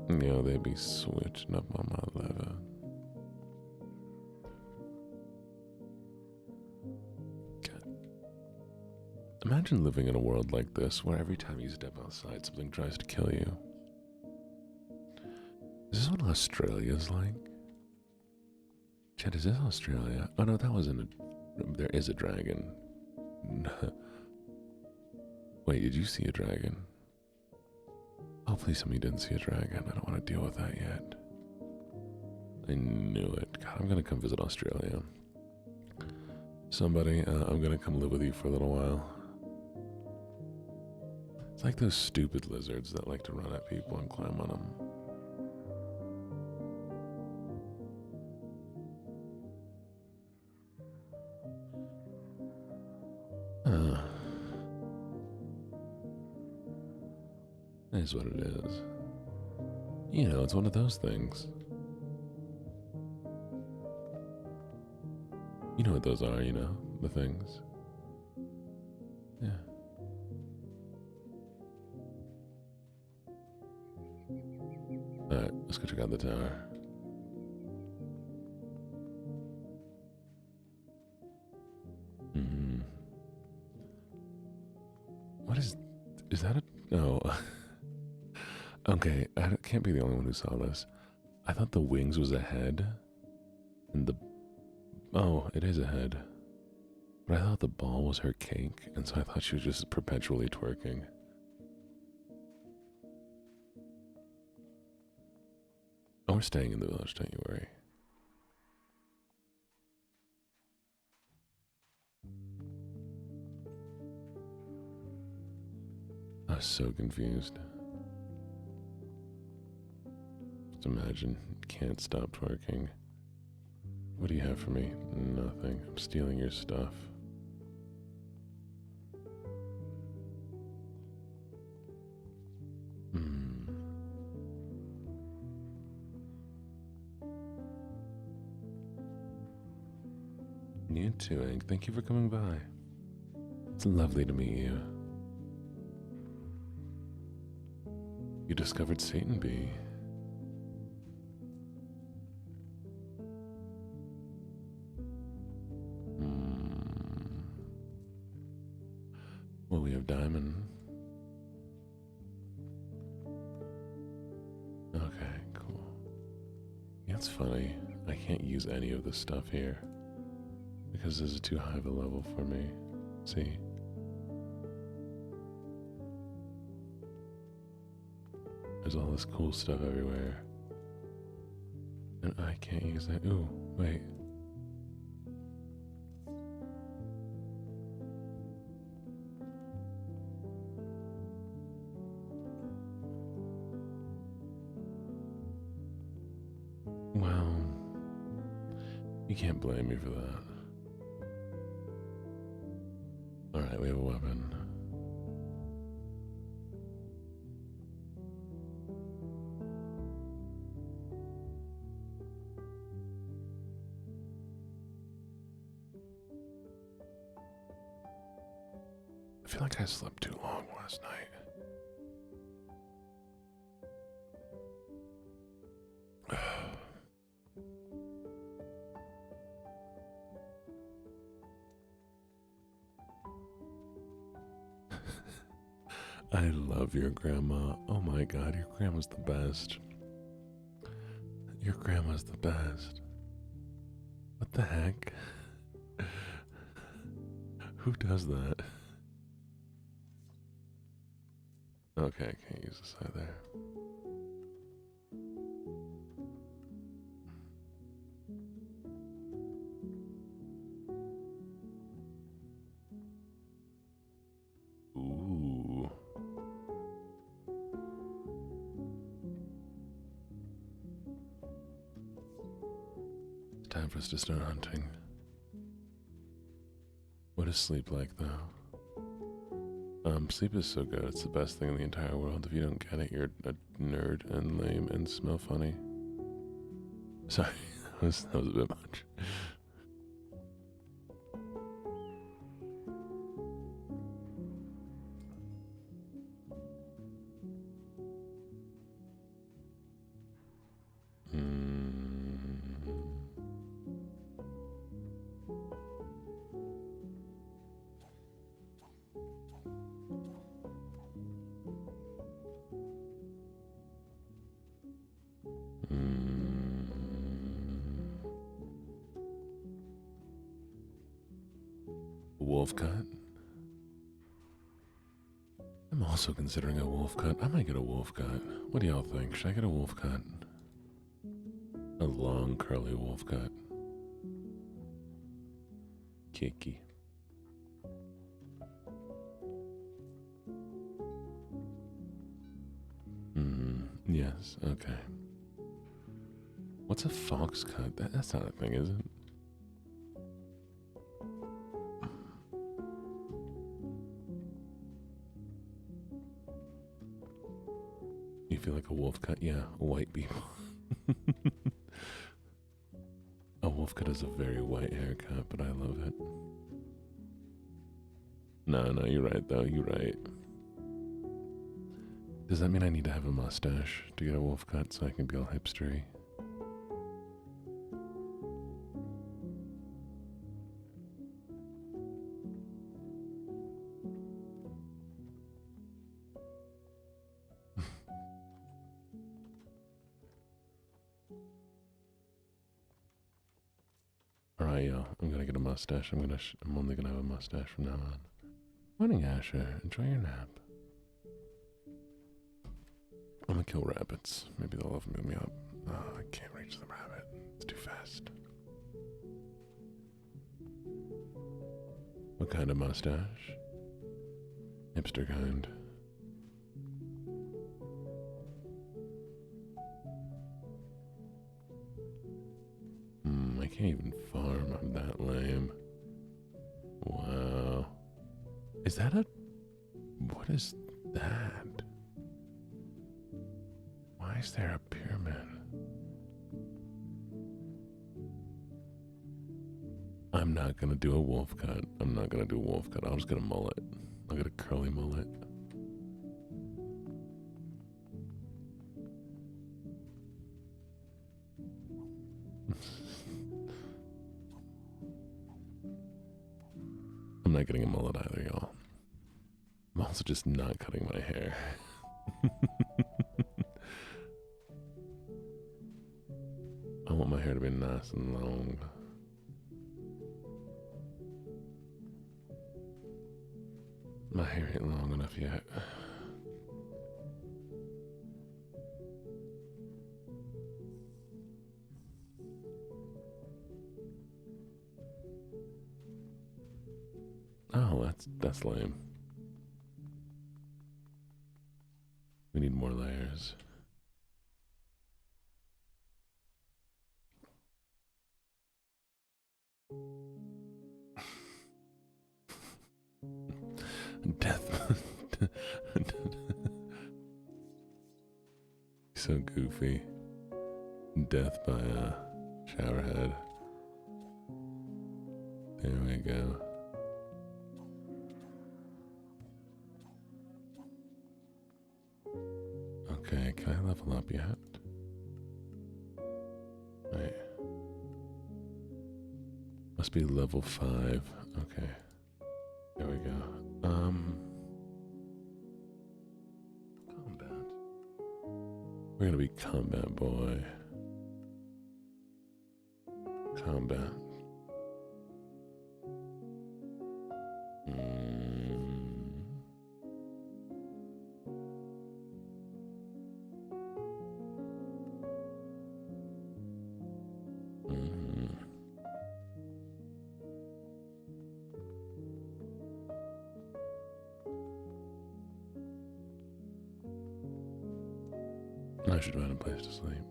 You know, they be switching up on my level. Imagine living in a world like this, where every time you step outside, something tries to kill you. Is this what Australia's like? Chat, is this Australia? Oh no, that wasn't a... There is a dragon. Wait, did you see a dragon? Oh, please tell me you didn't see a dragon. I don't want to deal with that yet. I knew it. God, I'm gonna come visit Australia. Somebody, I'm gonna come live with you for a little while. It's like those stupid lizards that like to run at people and climb on them. That is what it is. You know, it's one of those things. You know what those are, you know, the things. Yeah. Alright, let's go check out the tower. What is that a... No. Okay, I can't be the only one who saw this. I thought the wings was a head. And the... Oh, it is a head. But I thought the ball was her cake, and so I thought she was just perpetually twerking. Oh, we're staying in the village, don't you worry. I was so confused. Just imagine, can't stop twerking. What do you have for me? Nothing. I'm stealing your stuff. You too, Egg. Thank you for coming by. It's lovely to meet you. You discovered Satan Bee. Well, we have Diamond. it's funny. I can't use any of this stuff here because this is too high of a level for me. See? There's all this cool stuff everywhere. And I can't use it. Ooh, wait. Well, you can't blame me for that. Alright, we have a weapon. I feel like I slept too long last night. I love your grandma. Oh my god, your grandma's the best. Your grandma's the best. What the heck? Who does that? Okay, I can't use this either. Ooh. It's time for us to start hunting. What is sleep like, though? Sleep is so good. It's the best thing in the entire world. If you don't get it, you're a nerd and lame and smell funny. Sorry, that was a bit much. Wolf cut? I'm also considering a wolf cut. I might get a wolf cut. What do y'all think? Should I get a wolf cut? A long curly wolf cut. Kiki. Yes, okay. What's a fox cut? That's not a thing, is it? You feel like a wolf cut? Yeah, white people. A wolf cut is a very white haircut, but I love it. No, you're right, though. You're right. Does that mean I need to have a mustache to get a wolf cut so I can be all hipstery? Alright, yo, I'm gonna get a mustache. I'm only gonna have a mustache from now on. Morning, Asher. Enjoy your nap. I'm gonna kill rabbits. Maybe they'll move me up. Oh, I can't reach the rabbit. It's too fast. What kind of mustache? Hipster kind. I can't even farm. I'm that lame. Wow. Is that a... What is that? Why is there a pyramid? I'm not gonna do a wolf cut. I'm not gonna do a wolf cut. I'll just get a mullet. I'll get a curly mullet. I'm not getting a mullet either, y'all. I'm also just not cutting my hair. Oh be nice and long. My hair ain't long enough yet. Oh, that's lame. We need more layers. Death. So goofy. Death by a showerhead. There we go. Okay, can I level up yet? Wait. Must be level 5. Okay. There we go. Combat. We're gonna be combat boy. Combat. I should find a place to sleep.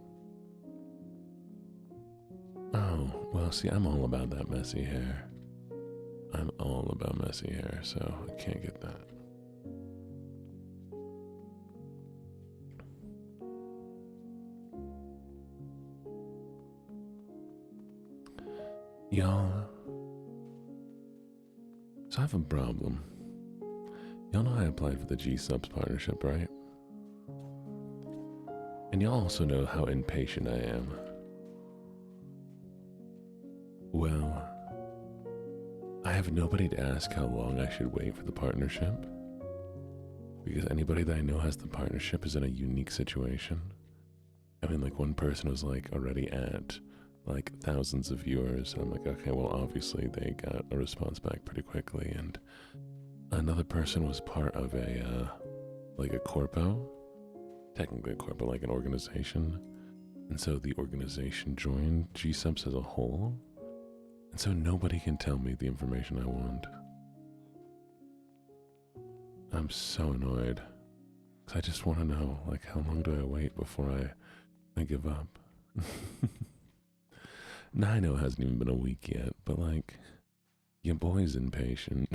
Oh, well, see, I'm all about that messy hair. I'm all about messy hair, so I can't get that. Y'all, so I have a problem. Y'all know I applied for the G-Subs partnership, right? And y'all also know how impatient I am. Well, I have nobody to ask how long I should wait for the partnership. Because anybody that I know has the partnership is in a unique situation. I mean, like, one person was like already at like thousands of viewers. And I'm like, okay, well, obviously they got a response back pretty quickly. And another person was part of a, like a corpo. Technically a corpo, like an organization. And so the organization joined G-Subs as a whole. And so nobody can tell me the information I want. I'm so annoyed. Because I just want to know, like, how long do I wait before I give up? Now I know it hasn't even been a week yet, but like, your boy's impatient.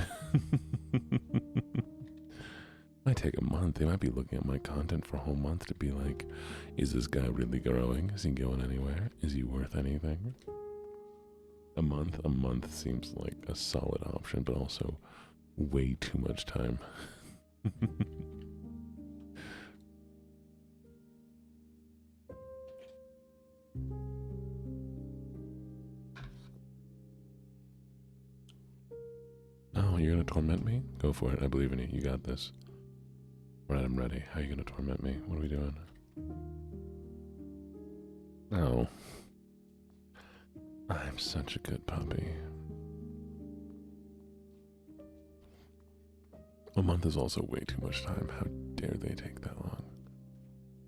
Might take a month. They might be looking at my content for a whole month to be like, is this guy really growing? Is he going anywhere? Is he worth anything? A month seems like a solid option, but also way too much time. Oh, you're gonna torment me? Go for it. I believe in you. You got this. Right, I'm ready. How are you gonna torment me? What are we doing? Oh. I'm such a good puppy. A month is also way too much time. How dare they take that long?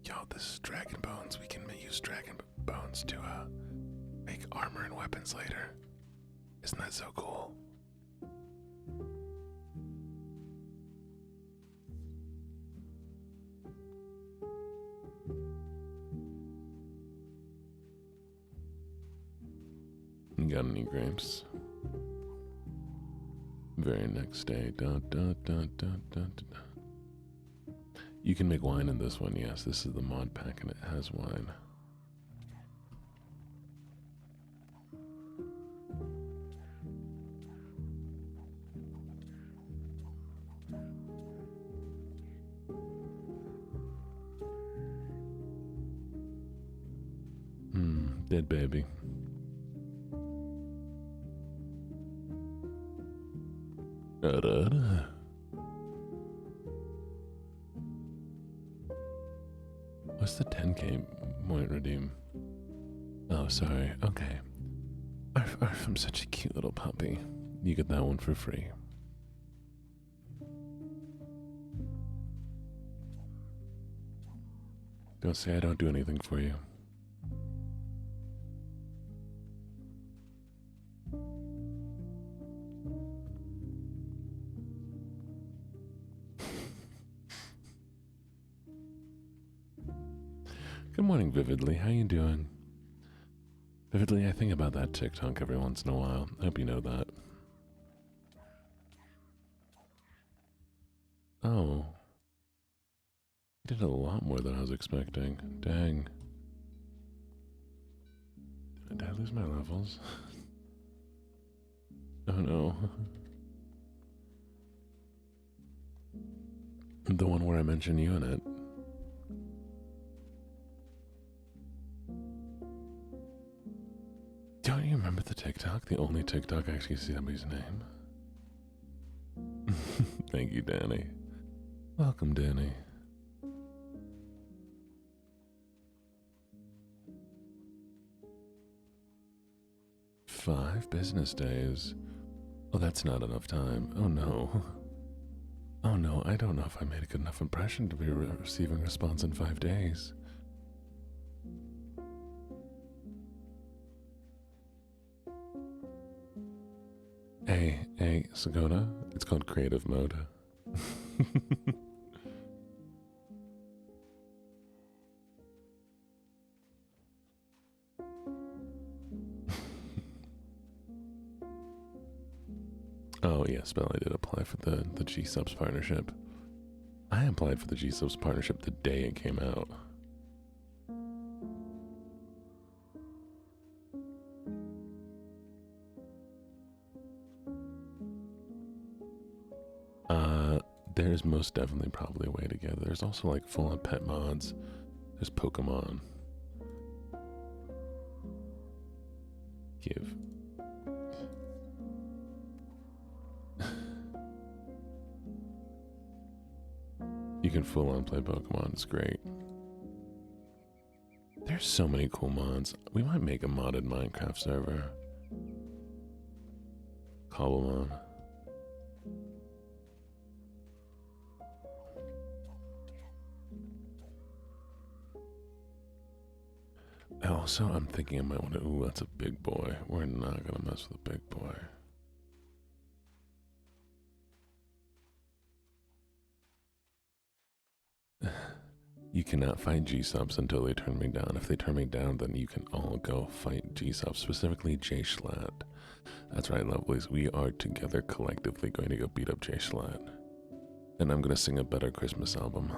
Yo, this is Dragon Bones. We can use Dragon Bones to make armor and weapons later. Isn't that so cool? You got any grapes? Very next day. You can make wine in this one, yes. This is the mod pack and it has wine. Dead baby. What's the 10k point redeem? Oh, Oh, sorry. Okay. Arf, arf, I'm such a cute little puppy. You get that one for free. Don't say I don't do anything for you. Good morning, Vividly. How you doing? Vividly, I think about that TikTok every once in a while. I hope you know that. Oh. You did a lot more than I was expecting. Dang. Did I lose my levels? Oh no. The one where I mentioned you in it. Don't you remember the TikTok? The only TikTok I actually see somebody's name? Thank you, Danny. Welcome, Danny. Five business days. Oh, that's not enough time. Oh no. Oh no, I don't know if I made a good enough impression to be receiving a response in 5 days. Hey, Sagoda. It's called creative mode. Oh yes, Bell, I did apply for the G-Subs partnership. I applied for the G-Subs partnership the day it came out. There's most definitely probably a way to get it. There's also like full-on pet mods. There's Pokemon. Give. You can full-on play Pokemon. It's great. There's so many cool mods. We might make a modded Minecraft server. Cobblemon. Also, I'm thinking I might want to. Ooh, that's a big boy. We're not gonna mess with a big boy. You cannot fight G-Subs until they turn me down. If they turn me down, then you can all go fight G-Subs, specifically Jay Schlatt. That's right, lovelies. We are together collectively going to go beat up Jay Schlatt. And I'm gonna sing a better Christmas album.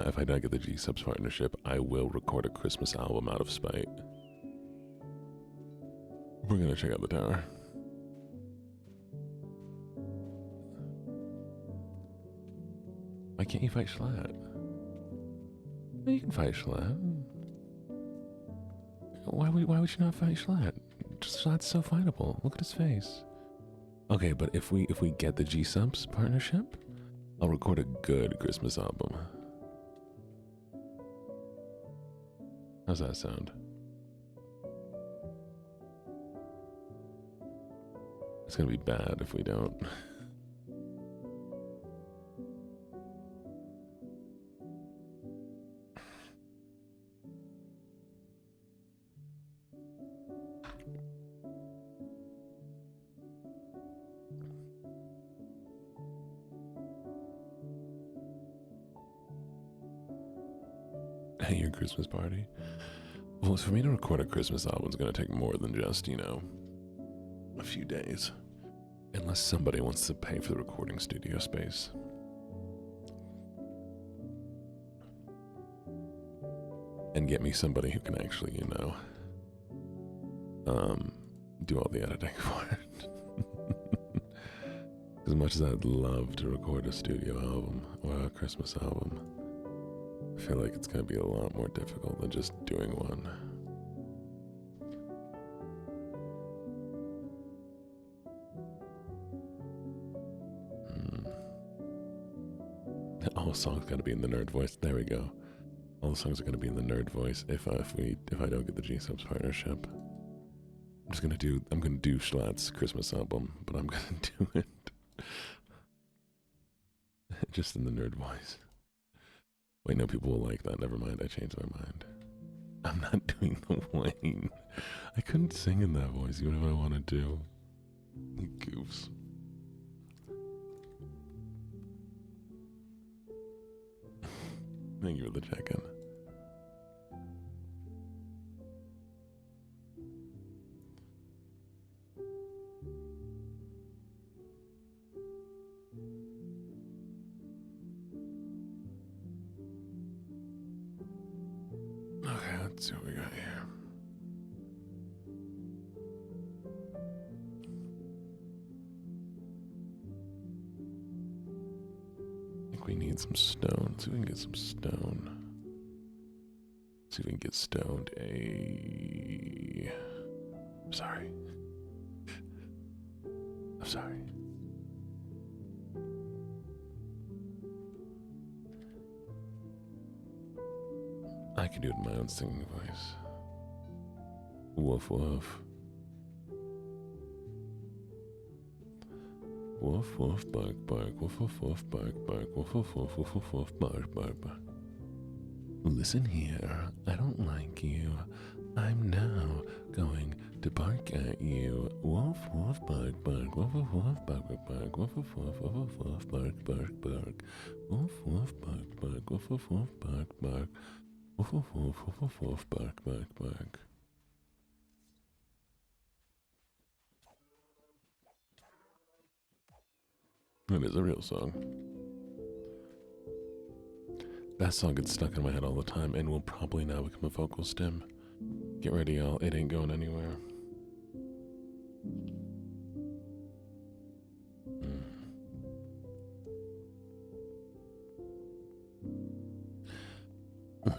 If I don't get the G-Subs partnership, I will record a Christmas album out of spite. We're gonna check out the tower. Why can't you fight Schlatt? You can fight Schlatt. Why would you not fight Schlatt? Schlatt's so fightable. Look at his face. Okay, but if we get the G-Subs partnership, I'll record a good Christmas album. How's that sound? It's gonna be bad if we don't. Hey, your Christmas party? Well, for me to record a Christmas album is gonna take more than just, a few days. Unless somebody wants to pay for the recording studio space. And get me somebody who can actually, do all the editing for it. As much as I'd love to record a studio album or a Christmas album, I feel like it's going to be a lot more difficult than just doing one. All songs got to be in the nerd voice. There we go. All the songs are gonna be in the nerd voice if I don't get the G-Subs partnership. I'm gonna do Schlatt's Christmas album, but I'm gonna do it just in the nerd voice. Wait, no, people will like that. Never mind, I changed my mind. I'm not doing the Wayne. I couldn't sing in that voice, even if I want to do. Goofs. Thank you for the check-in. Okay, let's see what we got here. I think we need some stone. Let's see if we can get some stone. Let's see if we can get stoned. I'm sorry. I'm sorry. I can do it in my own singing voice. Woof woof. Woof woof bark bark. Woof woof woof bark bark. Woof woof woof woof woof woof bark bark bark. Listen here, I don't like you. I'm now going to bark at you. Woof woof bark bark. Woof woof woof bark bark bark. Woof woof woof woof woof woof bark bark bark. Woof woof bark bark. Woof woof woof bark bark. Woof woof woof woof woof woof bark bark bark. It is a real song. That song gets stuck in my head all the time and will probably now become a vocal stim. Get ready, y'all. It ain't going anywhere.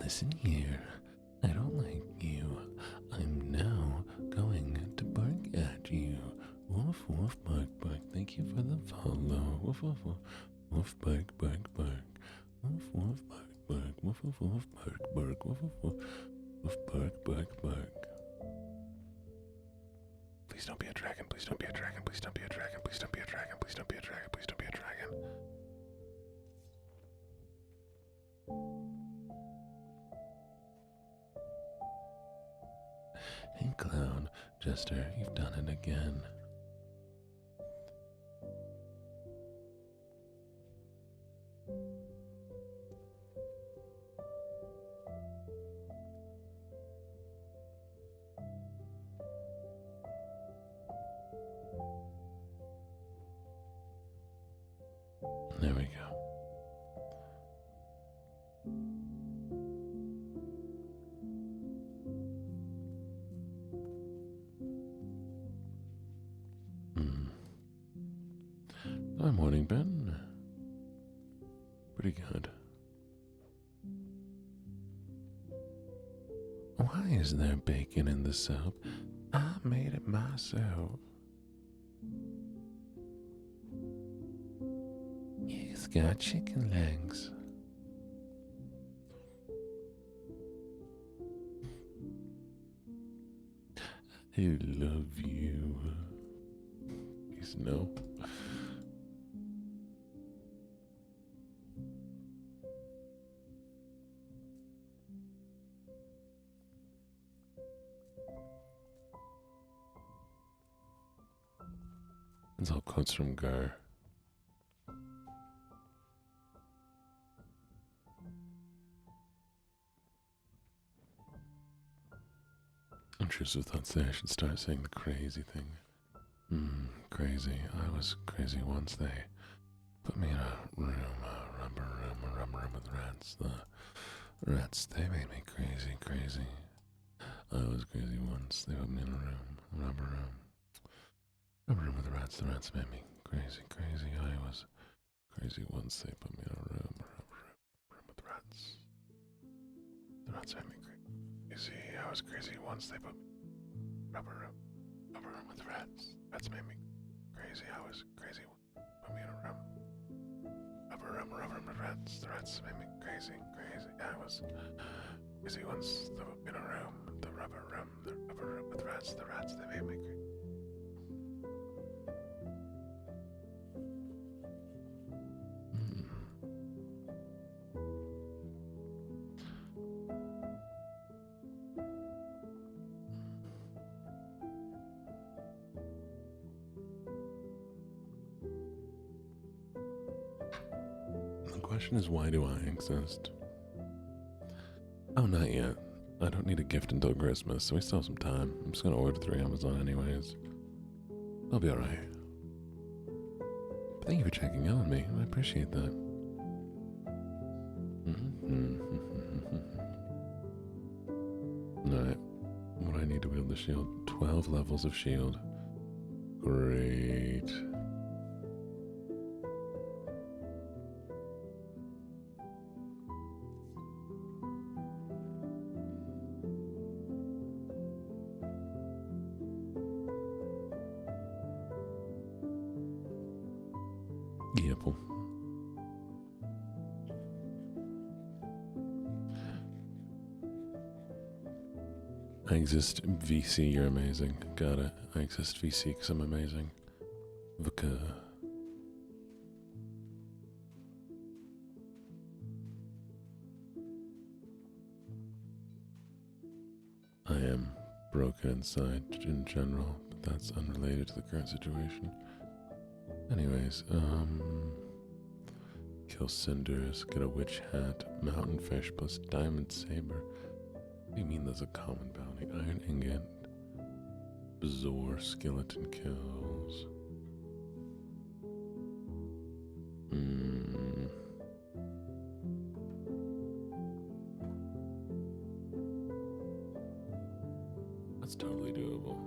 Listen here. I don't like you. I'm now going to bark at you. Woof, woof, bark, bark. Thank you for the follow. Woof, woof, woof. Woof, bark, bark, bark. Woof, woof, bark, bark. Woof, woof, woof, bark, bark. Woof, woof, woof. Woof, bark, bark, bark. Please don't be a dragon. Please don't be a dragon. Please don't be a dragon. Please don't be a dragon. Please don't be a dragon. Please don't be a dragon. Hey, clown. Jester, you've done it again. There we go. Hi, morning, Ben. Pretty good. Why is there bacon in the soup? I made it myself. It's got chicken legs. I love you. Please no. It's all quotes from Gar. Intrusive thoughts there. I should start saying the crazy thing. Crazy. I was crazy once. They put me in a rubber room with rats. The rats, they made me crazy. I was crazy once. They put me in a rubber room with rats. The rats made me crazy. I was crazy once. They put me in a rubber room with rats. The rats made me crazy. I was crazy once. They put me in a rubber room with rats. Rats made me crazy. I was crazy. Put me in a rubber room, the rats made me crazy. I was crazy once in a room, the rubber room with the rats, they made me crazy. The question is, why do I exist? Oh, not yet. I don't need a gift until Christmas, so we still have some time. I'm just gonna order 3 Amazon anyways. I'll be alright. Thank you for checking in on me. I appreciate that. Alright. What do I need to wield the shield? 12 levels of shield. Great. Apple. I exist VC, you're amazing. Got it. I exist VC because I'm amazing. Vika. I am broken inside in general, but that's unrelated to the current situation. Anyways, kill cinders, get a witch hat, mountain fish plus diamond saber. What do you mean there's a common bounty? Iron ingot, Bazor, skeleton kills. That's totally doable.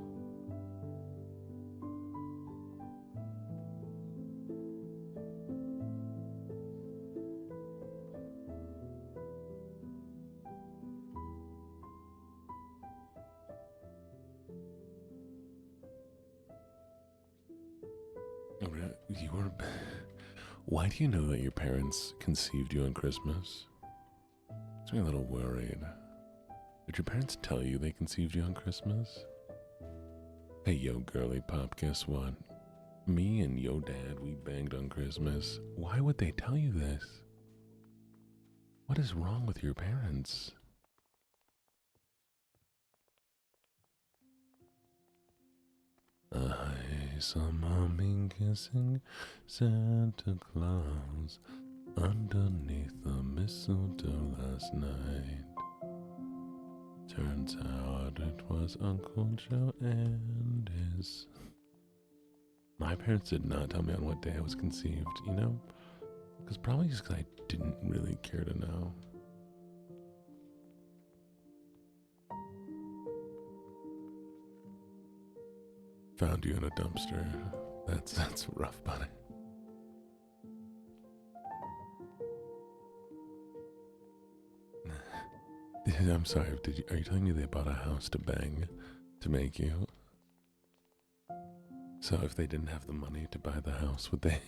Why do you know that your parents conceived you on Christmas? Makes me a little worried. Did your parents tell you they conceived you on Christmas? Hey, yo, girly pop, guess what? Me and yo dad, we banged on Christmas. Why would they tell you this? What is wrong with your parents? I saw Mommy kissing Santa Claus underneath the mistletoe last night. Turns out it was Uncle Joe and his... My parents did not tell me on what day I was conceived, you know? Probably just because I didn't really care to know. Found you in a dumpster. That's rough, buddy. I'm sorry. Are you telling me they bought a house to bang to make you? So if they didn't have the money to buy the house, would they?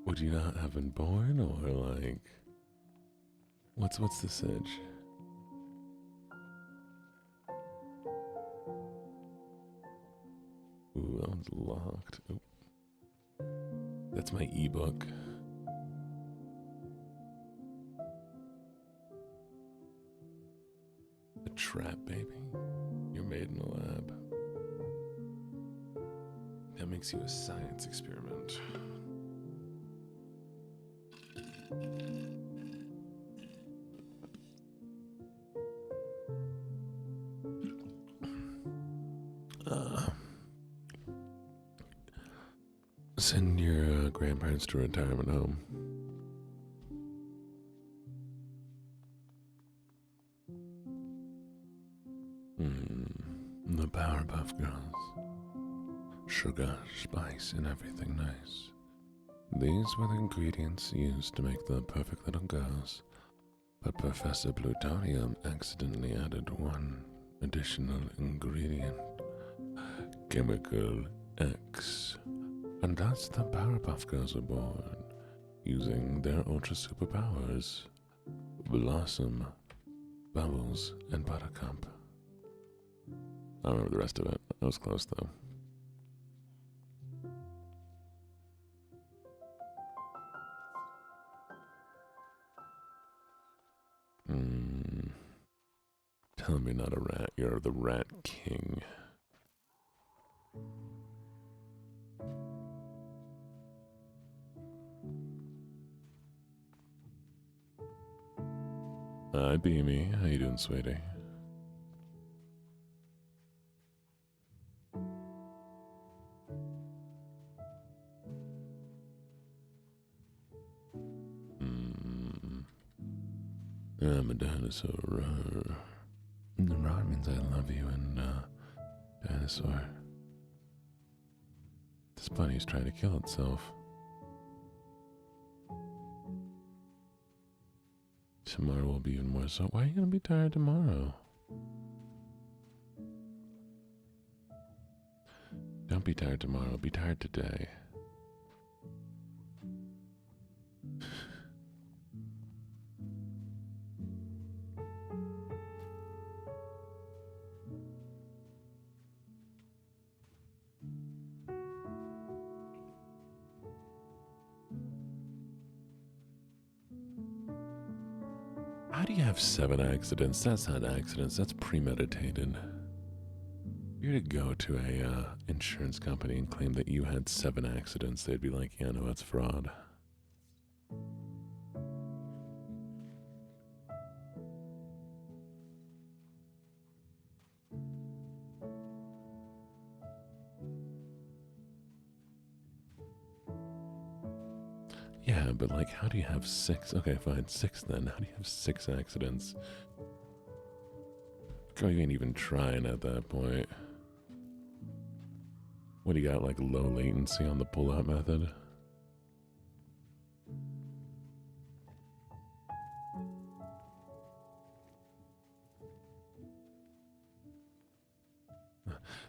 Would you not have been born, or like? What's the sitch? Ooh, that one's locked. Ooh. That's my ebook. A trap, baby. You're made in a lab. That makes you a science experiment. Send your grandparents to a retirement home. The Powerpuff Girls. Sugar, spice, and everything nice. These were the ingredients used to make the perfect little girls, but Professor Plutonium accidentally added one additional ingredient. Chemical X. And thus the Powerpuff Girls were born, using their ultra superpowers. Blossom, Bubbles, and Buttercup. I don't remember the rest of it. I was close though. Tell me not a rat. You're the Rat King. Hi, Beamy. How you doing, sweetie? I'm a dinosaur. The rar means I love you and, dinosaur. This bunny's trying to kill itself. Tomorrow will be even more so. Why are you gonna be tired tomorrow? Don't be tired tomorrow. Be tired today. How do you have 7 accidents? That's not accidents. That's premeditated. You're to go to a insurance company and claim that you had 7 accidents. They'd be like, yeah, no, that's fraud. Yeah, but like, how do you have 6? Okay, fine, 6 then. How do you have 6 accidents? Girl, you ain't even trying at that point. What do you got, like low latency on the pull-out method?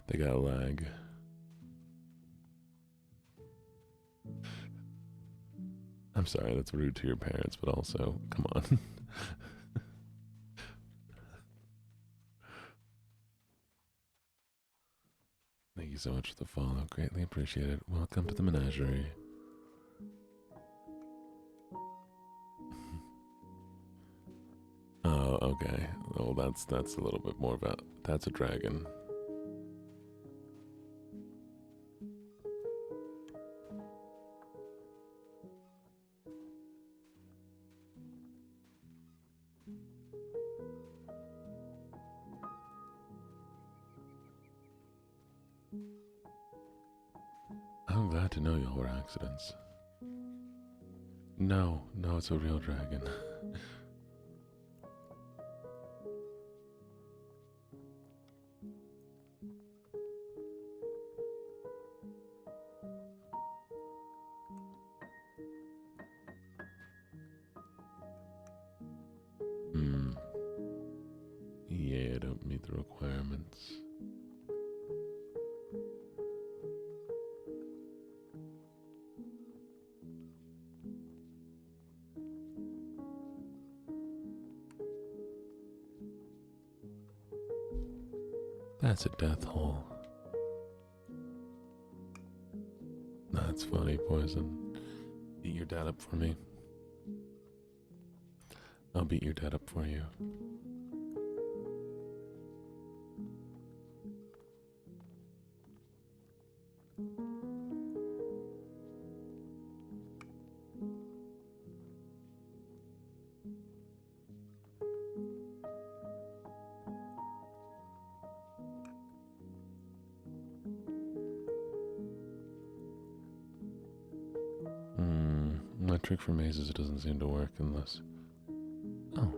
They got lag. I'm sorry, that's rude to your parents, but also, come on. Thank you so much for the follow. Greatly appreciate it. Welcome to the menagerie. Oh, okay. Well, that's a little bit more about. That's a dragon. I'm glad to know y'all were accidents. No, it's a real dragon. Yeah, don't meet the requirements. That's a death hole. That's funny, Poison. Beat your dad up for me. I'll beat your dad up for you. My trick for mazes, it doesn't seem to work unless... Oh.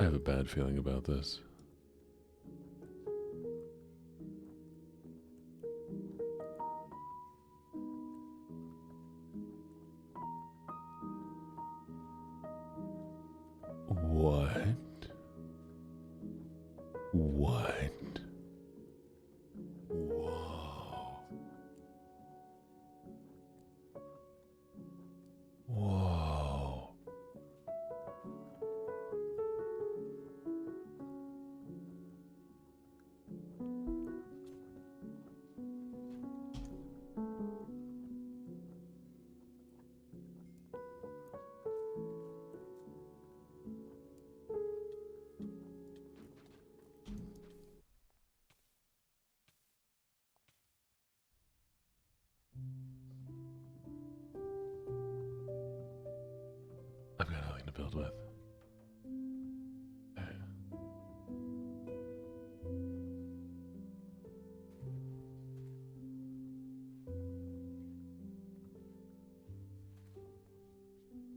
have a bad feeling about this. What? What? Whoa. Whoa. I've got nothing to build with.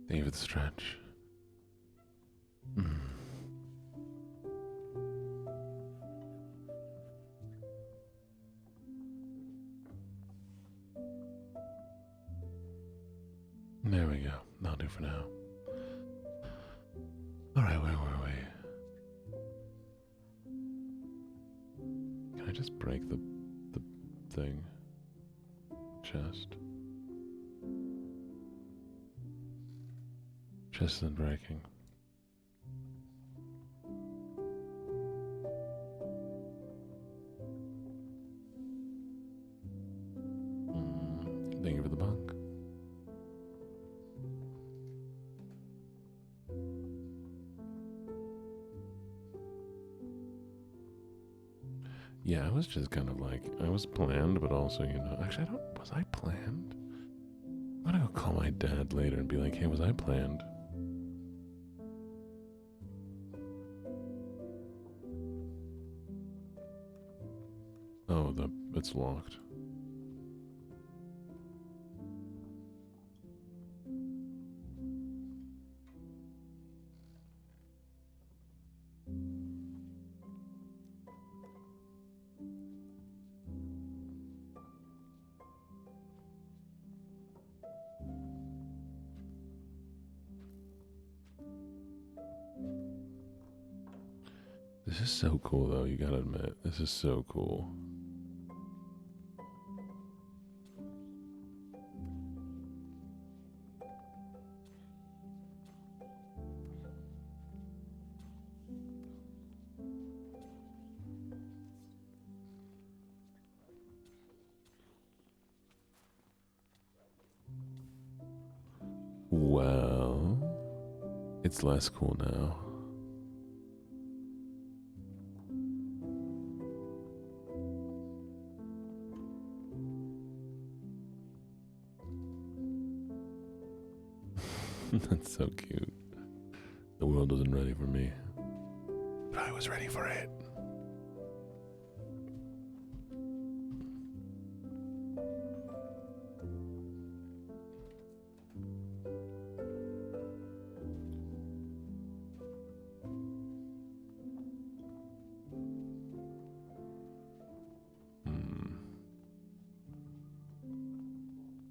Thank you for the stretch. There we go. That'll do for now. Alright, where were we? Can I just break the thing? Chest. Chest isn't breaking. Thank you for the bunk. Yeah, I was just kind of like, I was planned, but also, you know, actually, was I planned? I'm gonna go call my dad later and be like, hey, was I planned? Oh, it's locked. This is so cool, though, you gotta admit. This is so cool. Well, it's less cool now. That's so cute. The world wasn't ready for me, but I was ready for it.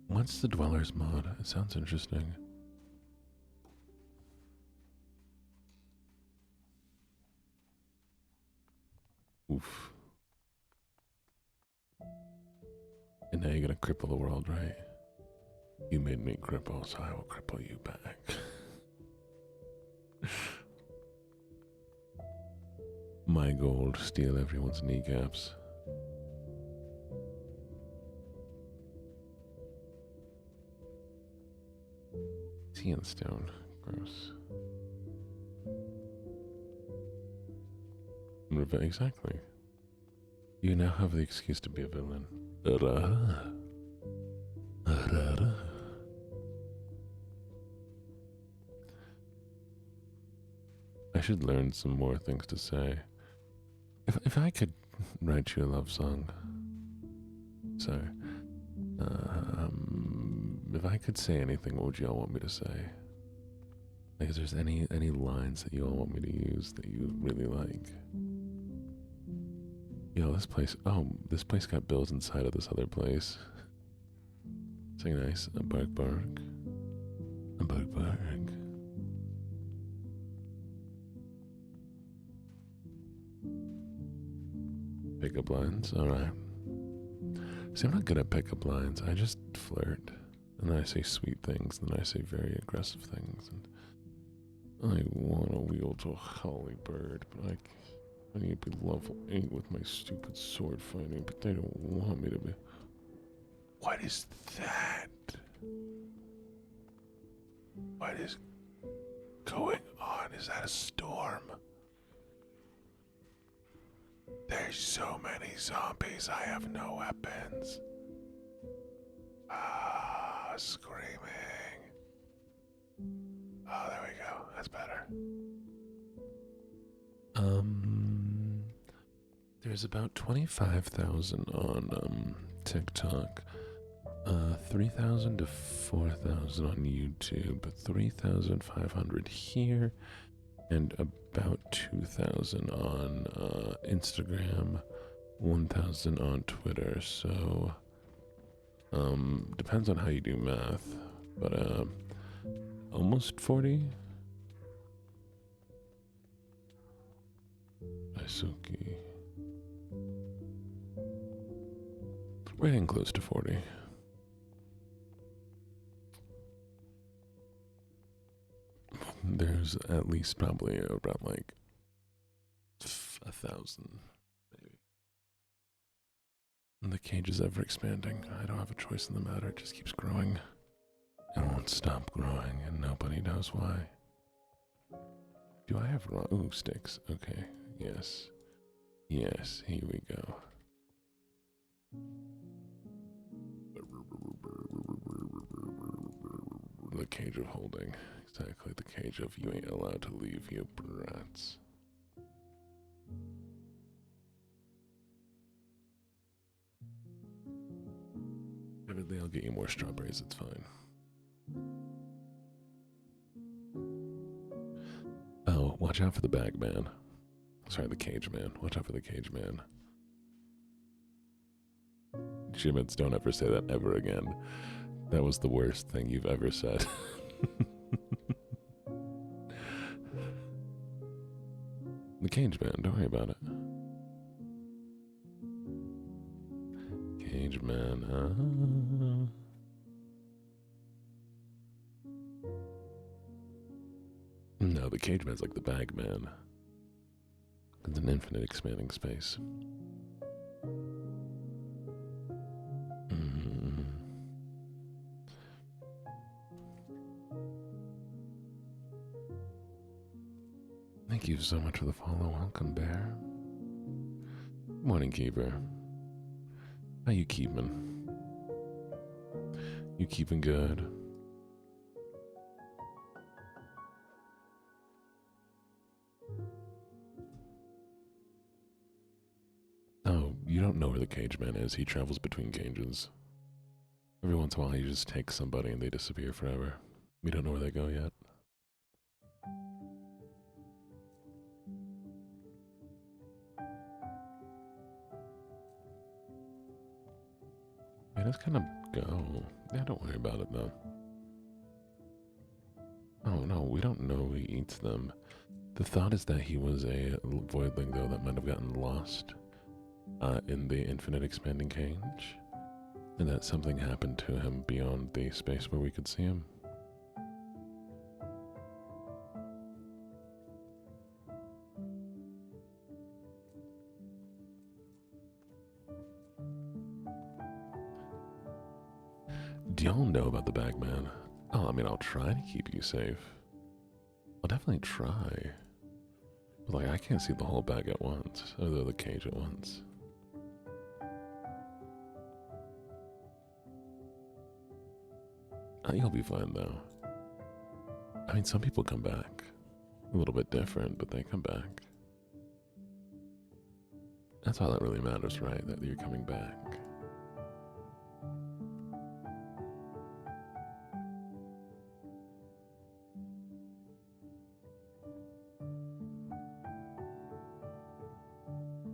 What's the Dwellers mod? It sounds interesting. Oof. And now you're gonna cripple the world, right? You made me cripple, so I will cripple you back. My goal, steal everyone's kneecaps. Stone. Gross. Exactly. You now have the excuse to be a villain. I should learn some more things to say. If I could write you a love song, so if I could say anything, what would y'all want me to say? Like, is there any lines that you all want me to use that you really like? Yo, this place got built inside of this other place. Say nice. A bark bark. A bark bark. Pickup lines, alright. See, I'm not good at pickup lines. I just flirt. And then I say sweet things, and then I say very aggressive things. And I want to wield a holy bird, but I need to be level 8 with my stupid sword fighting, but they don't want me to be. What is that? What is going on? Is that a storm? There's so many zombies, I have no weapons. Ah, screaming. Oh, there we go. That's better. There's about 25,000 on TikTok, 3,000 to 4,000 on YouTube, 3,500 here, and about 2,000 on Instagram, 1,000 on Twitter. So depends on how you do math, but almost 40. Daisuke. We're getting close to 40. There's at least probably about like 1,000, maybe. And the cage is ever expanding. I don't have a choice in the matter. It just keeps growing. It won't stop growing, and nobody knows why. Do I have raw? Ooh, sticks. Okay. Yes. Yes, here we go. The cage of holding. Exactly, the cage of you ain't allowed to leave, you brats. Vividly, I'll get you more strawberries, it's fine. Oh, watch out for the bag man. Sorry, the cage man. Watch out for the cage man. Jimmits, don't ever say that ever again. That was the worst thing you've ever said. The cage man, don't worry about it. Cage man, No, the cage man's like the bag man. It's an infinite expanding space. Thank you so much for the follow. Welcome, Bear. Morning, Keeper. How you keeping? You keeping good? Oh, you don't know where the cage man is. He travels between cages. Every once in a while, he just takes somebody and they disappear forever. We don't know where they go yet. Yeah, just kind of go. Yeah, don't worry about it, though. Oh, no, we don't know he eats them. The thought is that he was a voidling, though, that might have gotten lost in the infinite expanding cage. And that something happened to him beyond the space where we could see him. Do y'all know about the Bagman? Oh, I mean, I'll try to keep you safe. I'll definitely try. But, like, I can't see the whole bag at once, or the cage at once. You'll be fine, though. I mean, some people come back. A little bit different, but they come back. That's all that really matters, right? That you're coming back.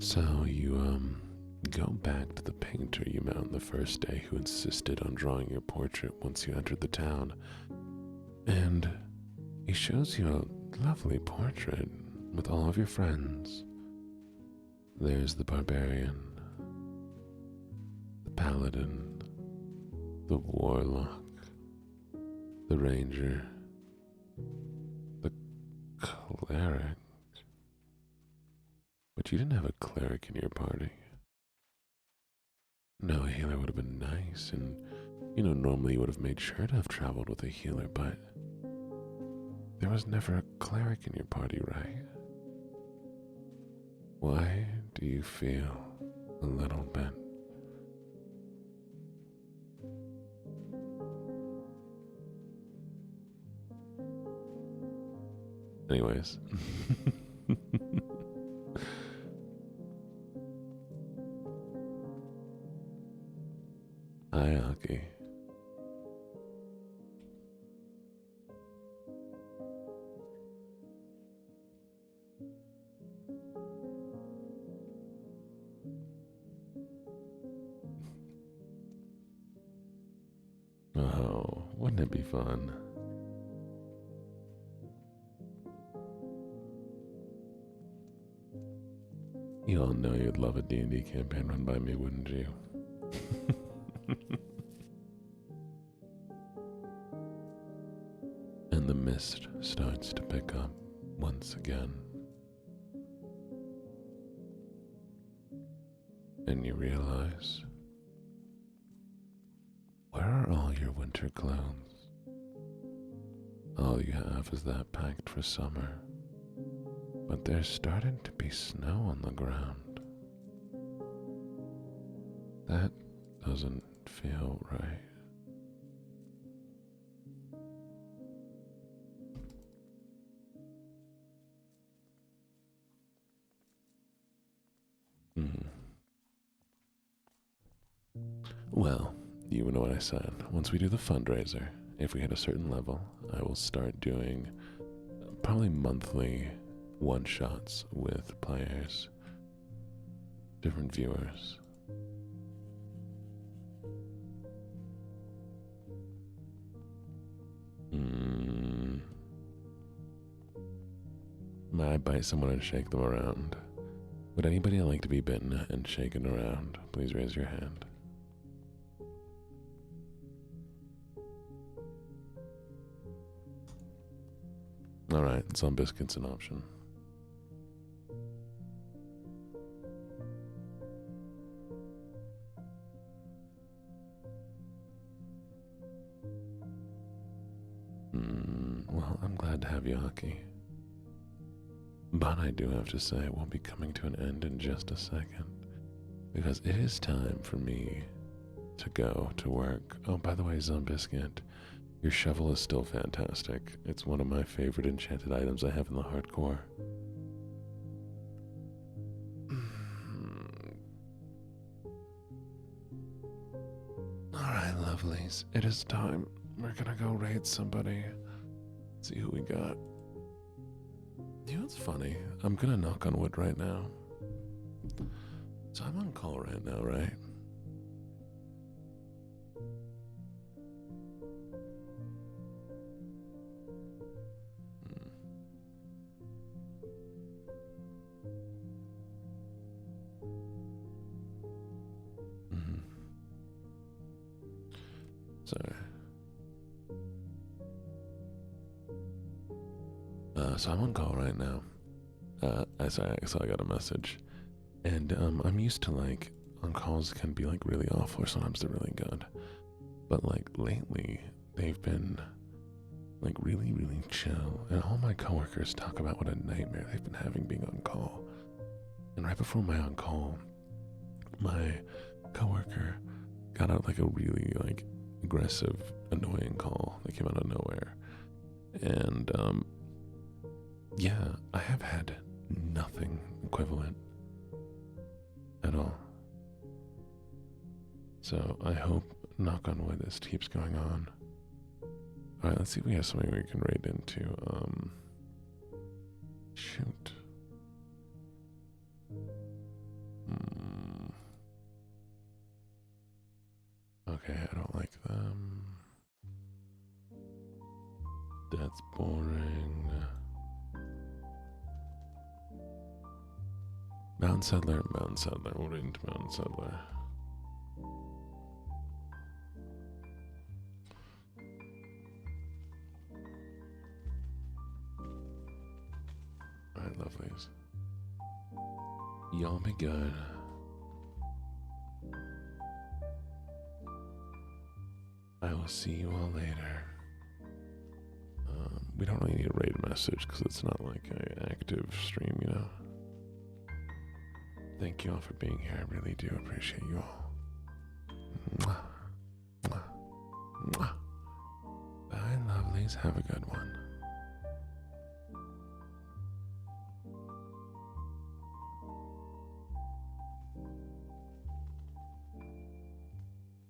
So you go back to the painter you met on the first day who insisted on drawing your portrait once you entered the town. And he shows you a lovely portrait with all of your friends. There's the barbarian, the paladin, the warlock, the ranger, the cleric. But you didn't have a cleric in your party. No, a healer would have been nice, and normally you would have made sure to have traveled with a healer, but there was never a cleric in your party, right? Why do you feel a little bit? Anyways. Hi, Aki. Oh, wouldn't it be fun? You all know you'd love a D&D campaign run by me, wouldn't you? And the mist starts to pick up once again. And you realize, where are all your winter clothes? All you have is that packed for summer. But there's starting to be snow on the ground. That doesn't feel right. Well, you know what I said. Once we do the fundraiser, if we hit a certain level, I will start doing probably monthly one-shots with players, different viewers. May I bite someone and shake them around? Would anybody like to be bitten and shaken around? Please raise your hand. Alright, some biscuits an option. Well, I'm glad to have you, Aki. But I do have to say, it will be coming to an end in just a second. Because it is time for me to go to work. Oh, by the way, Zumbiscuit, your shovel is still fantastic. It's one of my favorite enchanted items I have in the hardcore. Alright, lovelies. It is time. We're gonna go raid somebody. See who we got. You know what's funny? I'm gonna knock on wood right now. So I'm on call right now, right? Sorry. So I'm on call right now. I got a message. And I'm used to like on calls can be like really awful or sometimes they're really good. But like lately they've been like really, really chill. And all my coworkers talk about what a nightmare they've been having being on call. And right before my on call, my coworker got out like a really like aggressive, annoying call that came out of nowhere. And yeah, I have had nothing equivalent at all. So I hope, knock on wood, this keeps going on. Alright, let's see if we have something we can raid into. Shoot. Okay, I don't like them. That's boring. Mountain Settler, Mountain Settler. We'll read into Mountain Settler. Alright, lovelies. Y'all be good. I will see you all later. We don't really need a raid message because it's not like an active stream, you know? Thank you all for being here. I really do appreciate you all. Mwah. Mwah. Mwah. Bye, lovelies. Have a good one.